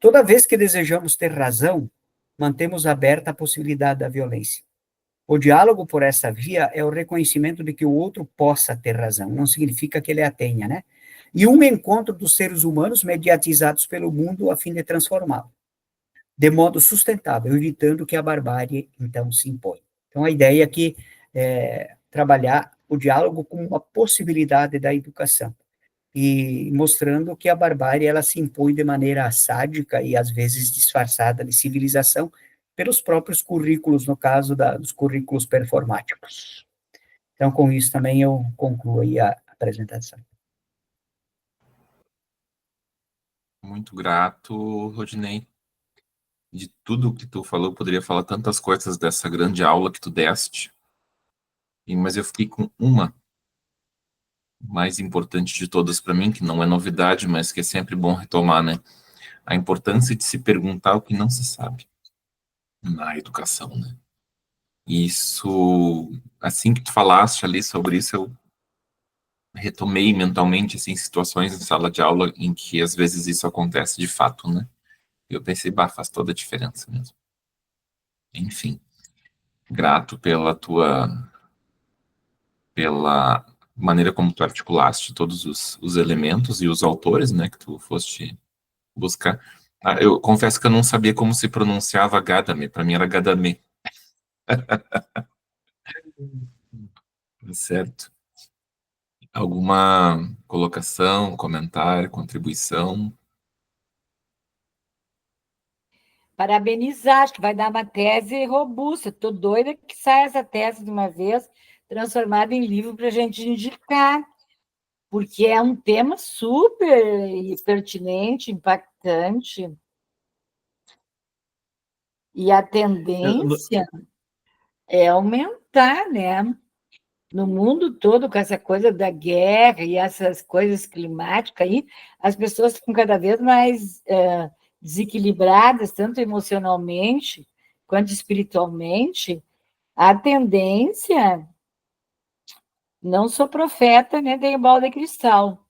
Toda vez que desejamos ter razão, mantemos aberta a possibilidade da violência. O diálogo por essa via é o reconhecimento de que o outro possa ter razão, não significa que ele a tenha, né? E um encontro dos seres humanos mediatizados pelo mundo a fim de transformá-lo, de modo sustentável, evitando que a barbárie, então, se impõe. Então, a ideia aqui é trabalhar o diálogo como uma possibilidade da educação, e mostrando que a barbárie, ela se impõe de maneira sádica e, às vezes, disfarçada de civilização, pelos próprios currículos, no caso dos currículos performáticos. Então, com isso também eu concluo aí a apresentação. Muito grato, Rodinei. De tudo que tu falou, eu poderia falar tantas coisas dessa grande aula que tu deste, mas eu fiquei com uma mais importante de todas para mim, que não é novidade, mas que é sempre bom retomar, né? A importância de se perguntar o que não se sabe na educação, né? Isso, assim que tu falaste ali sobre isso, eu retomei mentalmente, assim, situações em sala de aula em que às vezes isso acontece de fato, né? E eu pensei, bah, faz toda a diferença mesmo. Enfim, grato pela maneira como tu articulaste todos os elementos e os autores, né, que tu foste buscar. Eu confesso que eu não sabia como se pronunciava Gadamer, para mim era Gadamé. Certo. Alguma colocação, comentário, contribuição? Parabenizar, acho que vai dar uma tese robusta. Estou doida que saia essa tese de uma vez, transformada em livro para a gente indicar, porque é um tema super pertinente, impactante. E a tendência é aumentar, né? no mundo todo, com essa coisa da guerra e essas coisas climáticas aí, as pessoas ficam cada vez mais desequilibradas, tanto emocionalmente quanto espiritualmente. A tendência, não sou profeta, nem tenho bola de cristal,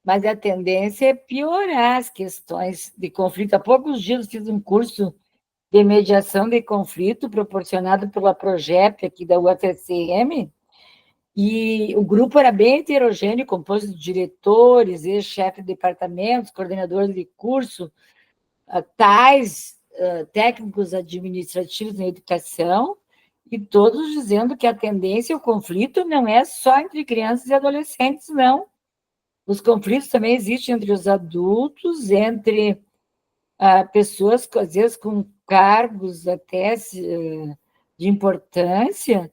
mas a tendência é piorar as questões de conflito. Há poucos dias fiz um curso de mediação de conflito proporcionado pela Progep aqui da UFSM, e o grupo era bem heterogêneo, composto de diretores, ex-chefes de departamentos, coordenadores de curso, técnicos administrativos na educação, e todos dizendo que a tendência ao conflito não é só entre crianças e adolescentes, não. Os conflitos também existem entre os adultos, entre pessoas, às vezes, com cargos até de importância,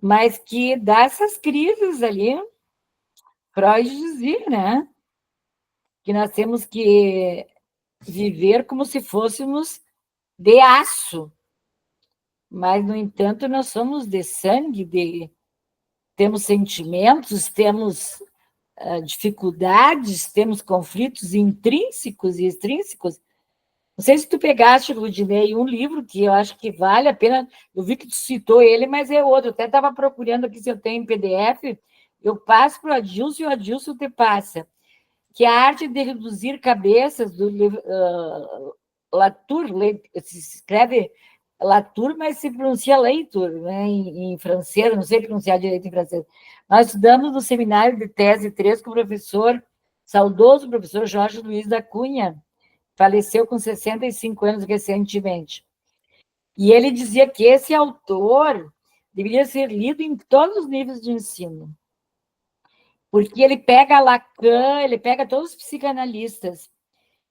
mas que dá essas crises ali. Freud dizia, né? Que nós temos que viver como se fôssemos de aço, mas, no entanto, nós somos de sangue, temos sentimentos, temos dificuldades, temos conflitos intrínsecos e extrínsecos. Não sei se tu pegaste, Rudinei, um livro que eu acho que vale a pena, eu vi que tu citou ele, mas é outro, eu até estava procurando aqui se eu tenho em PDF, eu passo para o Adilson e o Adilson te passa, que é a arte de reduzir cabeças, do Latour, se escreve Latour, mas se pronuncia Leitur, né, em francês, não sei pronunciar direito em francês. Nós estudamos no seminário de tese 3 com o professor, saudoso professor Jorge Luiz da Cunha, faleceu com 65 anos recentemente. E ele dizia que esse autor deveria ser lido em todos os níveis de ensino, porque ele pega Lacan, ele pega todos os psicanalistas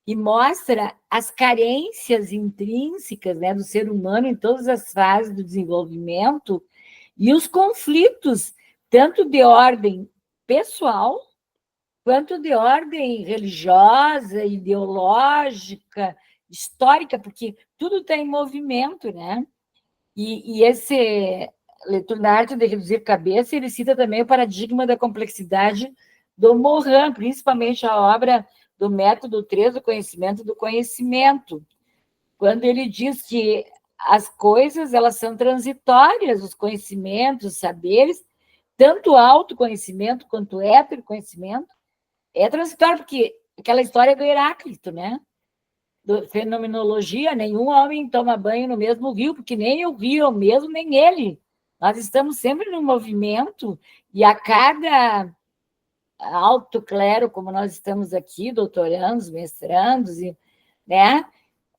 e mostra as carências intrínsecas, né, do ser humano em todas as fases do desenvolvimento e os conflitos, tanto de ordem pessoal, quanto de ordem religiosa, ideológica, histórica, porque tudo está em movimento, né? E esse leitura da arte de reduzir cabeça, ele cita também o paradigma da complexidade do Morin, principalmente a obra do método 3 do conhecimento, quando ele diz que as coisas elas são transitórias, os conhecimentos, os saberes, tanto autoconhecimento quanto heteroconhecimento, é transitório, porque aquela história do Heráclito, né? Do fenomenologia, nenhum homem toma banho no mesmo rio, porque nem o rio é o mesmo, nem ele. Nós estamos sempre no movimento, e a cada alto clero, como nós estamos aqui, doutorandos, mestrandos, né?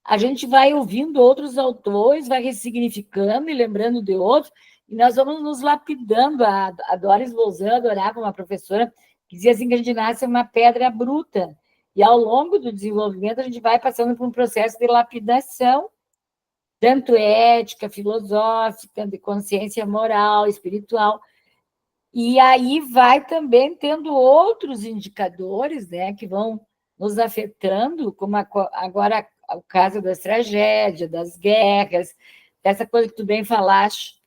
A gente vai ouvindo outros autores, vai ressignificando e lembrando de outros, e nós vamos nos lapidando. A Doris Lozan adorava uma professora que dizia assim que a gente nasce uma pedra bruta, e ao longo do desenvolvimento a gente vai passando por um processo de lapidação, tanto ética, filosófica, de consciência moral, espiritual, e aí vai também tendo outros indicadores, né, que vão nos afetando, como agora o caso das tragédias, das guerras, dessa coisa que tu bem falaste,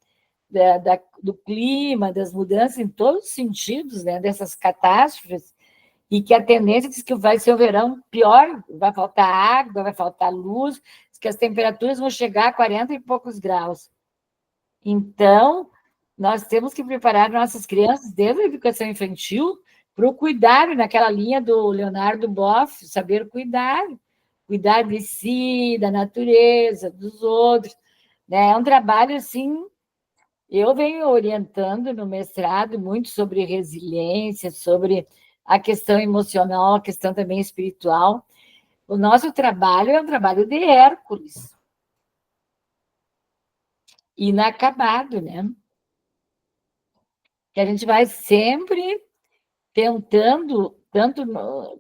do clima, das mudanças em todos os sentidos, né, dessas catástrofes, e que a tendência diz que vai ser o verão pior, vai faltar água, vai faltar luz, que as temperaturas vão chegar a 40 e poucos graus. Então, nós temos que preparar nossas crianças, desde a educação infantil, para o cuidado, naquela linha do Leonardo Boff, saber cuidar de si, da natureza, dos outros, né? É um trabalho, assim, eu venho orientando no mestrado muito sobre resiliência, sobre a questão emocional, a questão também espiritual. O nosso trabalho é um trabalho de Hércules, inacabado, né? Que a gente vai sempre tentando, tanto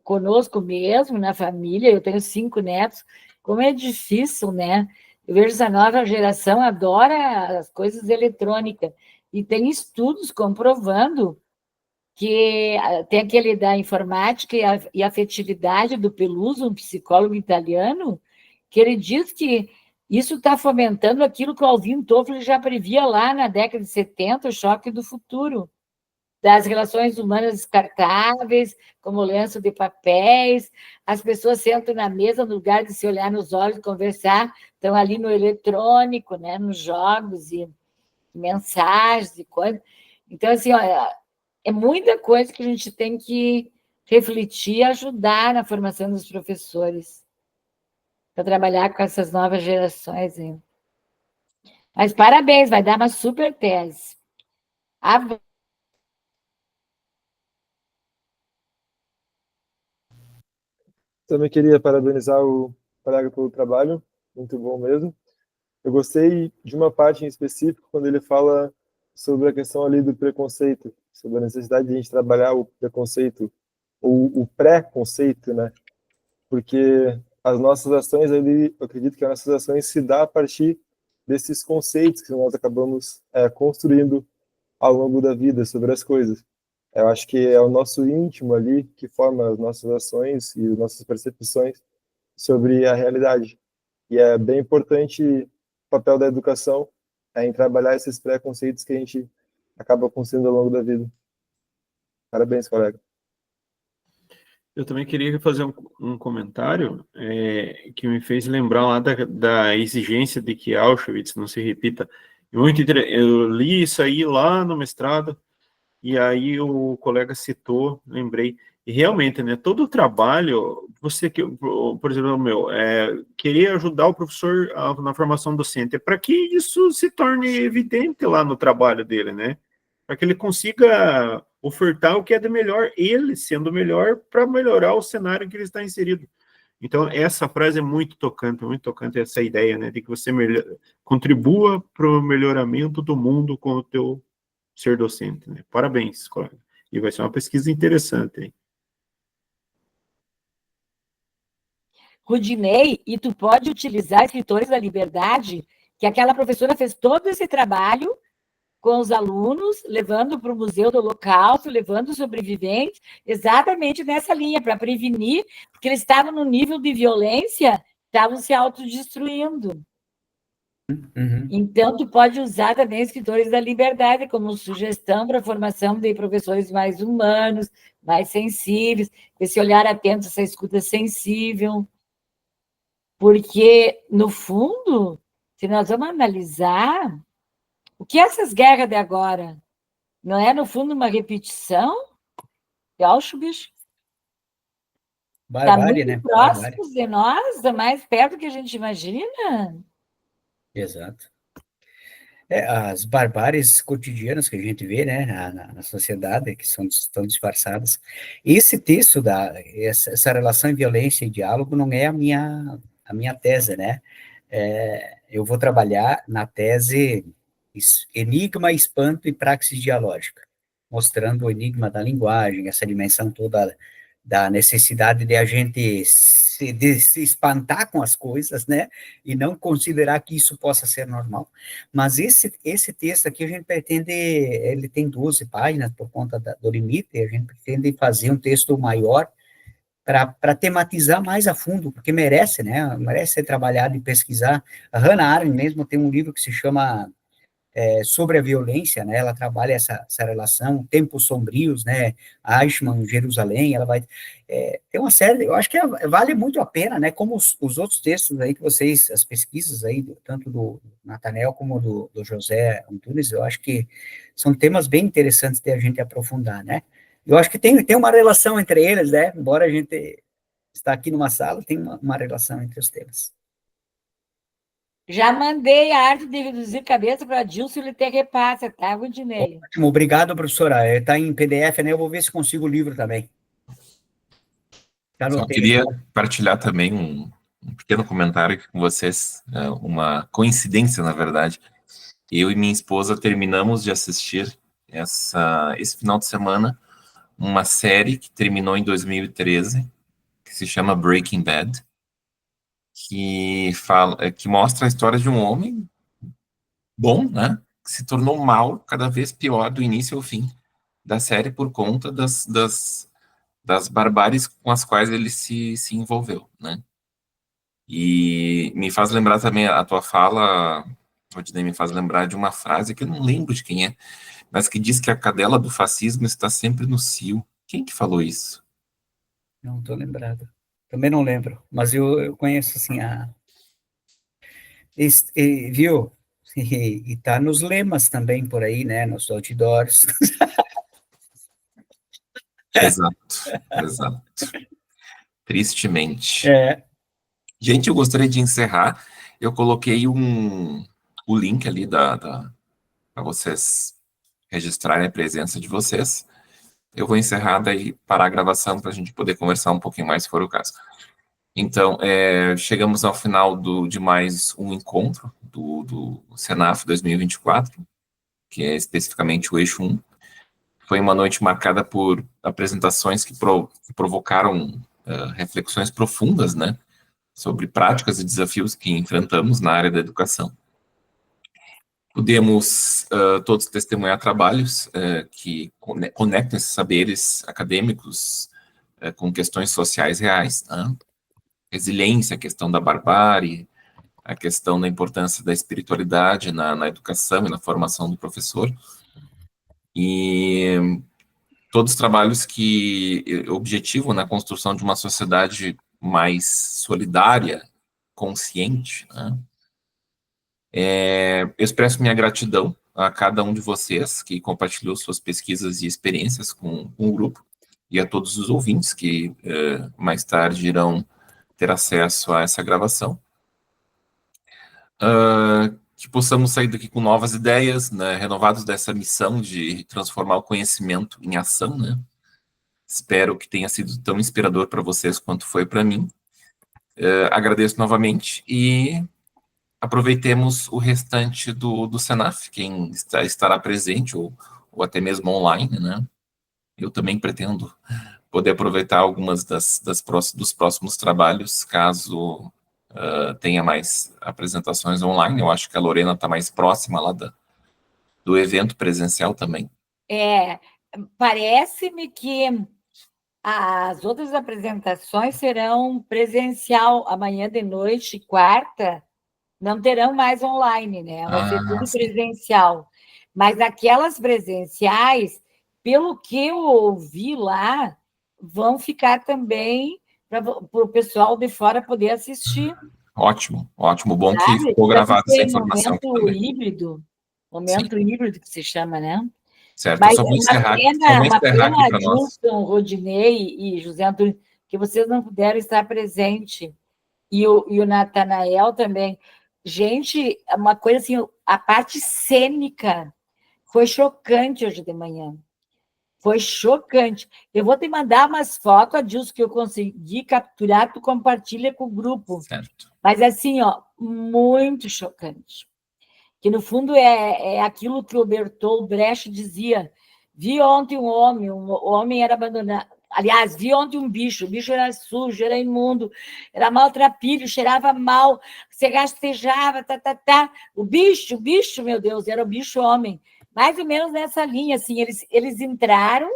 conosco mesmo, na família, eu tenho 5 netos, como é difícil, né? Eu vejo essa nova geração adora as coisas eletrônicas, e tem estudos comprovando que tem aquele da informática e afetividade do Peluso, um psicólogo italiano, que ele diz que isso está fomentando aquilo que o Alvin Toffler já previa lá na década de 70, o choque do futuro. das relações humanas descartáveis, como lenço de papéis, as pessoas sentam na mesa, no lugar de se olhar nos olhos, conversar, estão ali no eletrônico, né, nos jogos e mensagens e coisas. Então, assim, olha, é muita coisa que a gente tem que refletir e ajudar na formação dos professores para trabalhar com essas novas gerações. Hein? Mas parabéns, vai dar uma super tese. Também queria parabenizar o colega pelo trabalho, muito bom mesmo. Eu gostei de uma parte em específico, quando ele fala sobre a questão ali do preconceito, sobre a necessidade de a gente trabalhar o preconceito, ou o pré-conceito, né? Porque as nossas ações ali, eu acredito que as nossas ações se dá a partir desses conceitos que nós acabamos construindo ao longo da vida sobre as coisas. Eu acho que é o nosso íntimo ali que forma as nossas ações e as nossas percepções sobre a realidade. E é bem importante o papel da educação em trabalhar esses preconceitos que a gente acaba construindo ao longo da vida. Parabéns, colega. Eu também queria fazer um comentário que me fez lembrar lá da exigência de que Auschwitz não se repita. Eu li isso aí lá no mestrado, e aí o colega citou, lembrei, e realmente, né, todo o trabalho, por exemplo, querer ajudar o professor na formação docente, é para que isso se torne evidente lá no trabalho dele, né? Para que ele consiga ofertar o que é de melhor, ele sendo melhor, para melhorar o cenário que ele está inserido. Então, essa frase é muito tocante essa ideia, né, de que você contribua para o melhoramento do mundo com o teu ser docente, né? Parabéns, colega. E vai ser uma pesquisa interessante, hein? Rudinei, e tu pode utilizar Escritores da Liberdade, que aquela professora fez todo esse trabalho com os alunos, levando para o Museu do Holocausto, levando os sobreviventes, exatamente nessa linha, para prevenir, porque eles estavam no nível de violência, estavam se autodestruindo. Uhum. Então, tu pode usar também Escritores da Liberdade como sugestão para a formação de professores mais humanos, mais sensíveis, esse olhar atento, essa escuta sensível. Porque, no fundo, se nós vamos analisar, o que é essas guerras de agora? Não é, no fundo, uma repetição de Auschwitz? Está Barbárie, muito né? Barbárie. próximos de nós, está mais perto do que a gente imagina. Exato. As barbáries cotidianas que a gente vê, né, na sociedade, que estão disfarçadas. Esse texto, essa relação em violência e diálogo, não é a minha tese, né? Eu vou trabalhar na tese Enigma, Espanto e Praxis Dialógica, mostrando o enigma da linguagem, essa dimensão toda da necessidade de a gente se espantar com as coisas, né, e não considerar que isso possa ser normal. Mas esse texto aqui a gente pretende, ele tem 12 páginas por conta do limite, a gente pretende fazer um texto maior para tematizar mais a fundo, porque merece, né, merece ser trabalhado e pesquisar. A Hannah Arendt mesmo tem um livro que se chama sobre a violência, né, ela trabalha essa relação, Tempos Sombrios, né, Eichmann, Jerusalém, ela vai, tem uma série, eu acho que vale muito a pena, né, como os outros textos aí que vocês, as pesquisas aí, tanto do Nathanael como do José Antunes, eu acho que são temas bem interessantes de a gente aprofundar, né, eu acho que tem uma relação entre eles, né, embora a gente está aqui numa sala, tem uma relação entre os temas. Já mandei a arte de reduzir cabeça para Dilson, ele te repassa, tá, Rudinei? Ótimo, obrigado, professora. Está em PDF, né? Eu vou ver se consigo o livro também. Só queria partilhar também um pequeno comentário aqui com vocês, uma coincidência, na verdade. Eu e minha esposa terminamos de assistir esse final de semana uma série que terminou em 2013, que se chama Breaking Bad, que mostra a história de um homem bom, né, que se tornou mal, cada vez pior do início ao fim da série por conta das barbáries com as quais ele se envolveu, né. E me faz lembrar também a tua fala, Rodinei, me faz lembrar de uma frase que eu não lembro de quem é, mas que diz que a cadela do fascismo está sempre no cio. Quem que falou isso? Não estou lembrado. Também não lembro, mas eu conheço, assim, viu? E tá nos lemas também por aí, né? Nos outdoors. Exato, exato. Tristemente. É. Gente, eu gostaria de encerrar. Eu coloquei o link ali para vocês registrarem a presença de vocês. Eu vou encerrar, daí parar a gravação para a gente poder conversar um pouquinho mais, se for o caso. Então, chegamos ao final de mais um encontro do Senaf 2024, que é especificamente o Eixo 1. Foi uma noite marcada por apresentações que provocaram reflexões profundas, né, sobre práticas e desafios que enfrentamos na área da educação. Pudemos todos testemunhar trabalhos que conectam esses saberes acadêmicos com questões sociais reais, né? Resiliência, a questão da barbárie, a questão da importância da espiritualidade na educação e na formação do professor. E todos os trabalhos que objetivam na construção de uma sociedade mais solidária, consciente, né? Eu expresso minha gratidão a cada um de vocês que compartilhou suas pesquisas e experiências com o grupo, e a todos os ouvintes que mais tarde irão ter acesso a essa gravação. Que possamos sair daqui com novas ideias, né, renovados dessa missão de transformar o conhecimento em ação, né? Espero que tenha sido tão inspirador para vocês quanto foi para mim. Agradeço novamente e aproveitemos o restante do Senaf, quem estará presente ou até mesmo online, né? Eu também pretendo poder aproveitar algumas dos próximos trabalhos, caso tenha mais apresentações online. Eu acho que a Lorena está mais próxima lá do evento presencial também. Parece-me que as outras apresentações serão presencial amanhã de noite, quarta, não terão mais online, né? Vai ser tudo presencial. Mas aquelas presenciais, pelo que eu ouvi lá, vão ficar também para o pessoal de fora poder assistir. Ótimo, ótimo. Bom que ficou gravada essa informação. Momento híbrido que se chama, né? Certo, mas eu só vou encerrar, uma pena aqui para nós. Gilson, Rodinei e José Antônio, que vocês não puderam estar presentes. E o Natanael também. Gente, uma coisa assim, a parte cênica foi chocante hoje de manhã. Foi chocante. Eu vou te mandar umas fotos, Adilson, que eu consegui capturar, tu compartilha com o grupo. Certo. Mas assim, muito chocante. Que no fundo é aquilo que o Bertolt Brecht dizia. Vi ontem um homem, o homem era abandonado. Aliás, vi ontem um bicho, o bicho era sujo, era imundo, era maltrapilho, cheirava mal, se rastejava, O bicho, meu Deus, era o bicho homem. Mais ou menos nessa linha, assim, eles entraram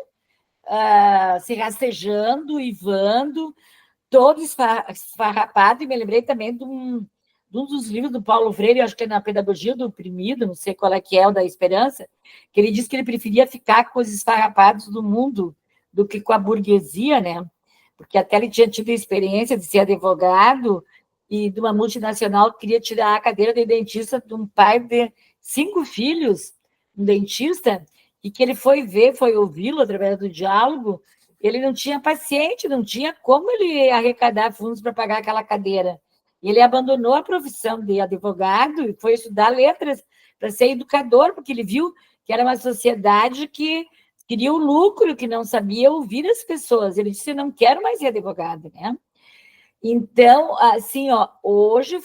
se rastejando, ivando, todo esfarrapado, e me lembrei também de um dos livros do Paulo Freire, eu acho que é na Pedagogia do Oprimido, não sei qual é que é, o da Esperança, que ele diz que ele preferia ficar com os esfarrapados do mundo do que com a burguesia, né? Porque até ele tinha tido a experiência de ser advogado e de uma multinacional que queria tirar a cadeira de dentista de um pai de 5 filhos, um dentista, e que ele foi ouvi-lo através do diálogo, ele não tinha paciente, não tinha como ele arrecadar fundos para pagar aquela cadeira. E ele abandonou a profissão de advogado e foi estudar letras para ser educador, porque ele viu que era uma sociedade que queria o lucro, que não sabia ouvir as pessoas. Ele disse, eu não quero mais ser advogado, né? Então, assim, hoje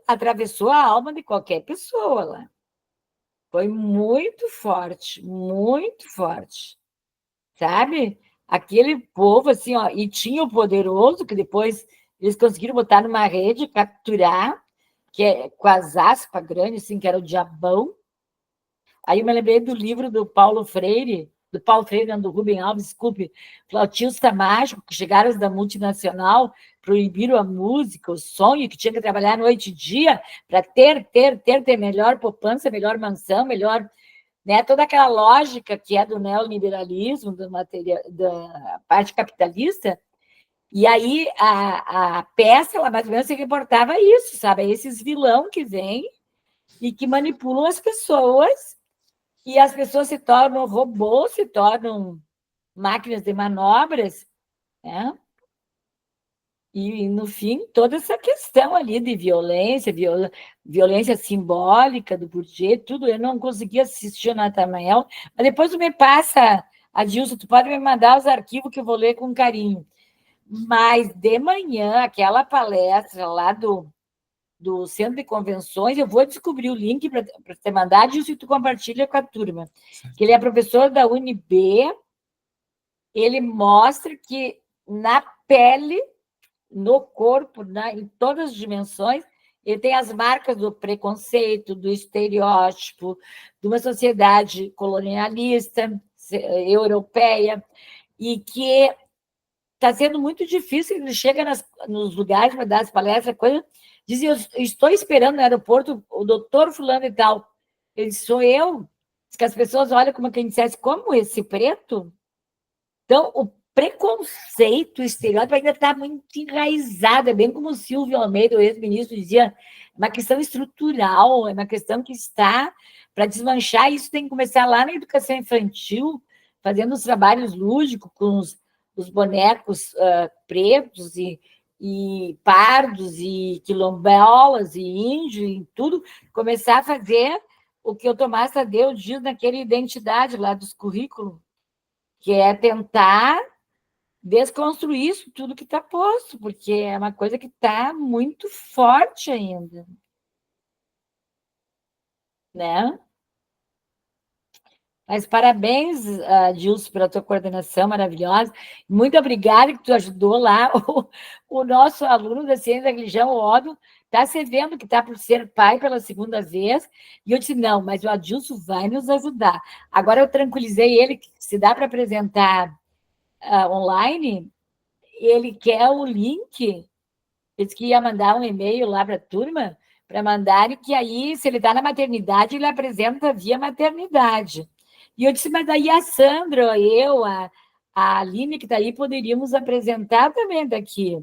atravessou a alma de qualquer pessoa lá. Foi muito forte, sabe? Aquele povo, assim, e tinha o poderoso, que depois eles conseguiram botar numa rede, capturar, que é com as aspas grandes, assim, que era o diabão. Aí eu me lembrei do livro do Paulo Freire, não, do Rubem Alves, desculpe, Flautista Mágico, que chegaram os da multinacional, proibiram a música, o sonho, que tinha que trabalhar noite e dia para ter melhor poupança, melhor mansão, melhor né? Toda aquela lógica que é do neoliberalismo, da parte capitalista. E aí a peça, ela mais ou menos se reportava isso, sabe? Esses vilão que vêm e que manipulam as pessoas, e as pessoas se tornam robôs, se tornam máquinas de manobras, né? E, no fim, toda essa questão ali de violência, violência simbólica do Bourdieu, tudo, eu não consegui assistir o Natanael, mas depois tu me passa, Adilson, tu pode me mandar os arquivos que eu vou ler com carinho. Mas de manhã, aquela palestra lá do Centro de Convenções, eu vou descobrir o link para te mandar, Adilson, e tu compartilha com a turma. Que ele é professor da UNB, ele mostra que na pele, no corpo, em todas as dimensões, ele tem as marcas do preconceito, do estereótipo, de uma sociedade colonialista, europeia, e que está sendo muito difícil, ele chega nos lugares para dar as palestras, coisa, diz, eu estou esperando no aeroporto o doutor fulano e tal. Ele disse, sou eu. Diz que as pessoas olham como quem dissesse, como esse preto? Então, o preconceito, o estereótipo ainda está muito enraizado, é bem como o Silvio Almeida, o ex-ministro, dizia, é uma questão estrutural, é uma questão que está para desmanchar, isso tem que começar lá na educação infantil, fazendo os trabalhos lúdicos com os bonecos pretos e pardos e quilombolas e índios e tudo, começar a fazer o que o Tomás Tadeu diz naquela identidade lá dos currículos, que é tentar desconstruir isso tudo que está posto, porque é uma coisa que está muito forte ainda. Né? Mas parabéns, Dilson, pela tua coordenação maravilhosa. Muito obrigada que tu ajudou lá. O nosso aluno da ciência da religião, o Óbvio, está se vendo que está por ser pai pela segunda vez. E eu disse, não, mas o Adilson vai nos ajudar. Agora eu tranquilizei ele que se dá para apresentar online, ele quer o link, ele disse que ia mandar um e-mail lá para a turma, para mandar, e que aí, se ele está na maternidade, ele apresenta via maternidade. E eu disse, mas aí a Sandra, eu, a Aline, que está aí, poderíamos apresentar também daqui.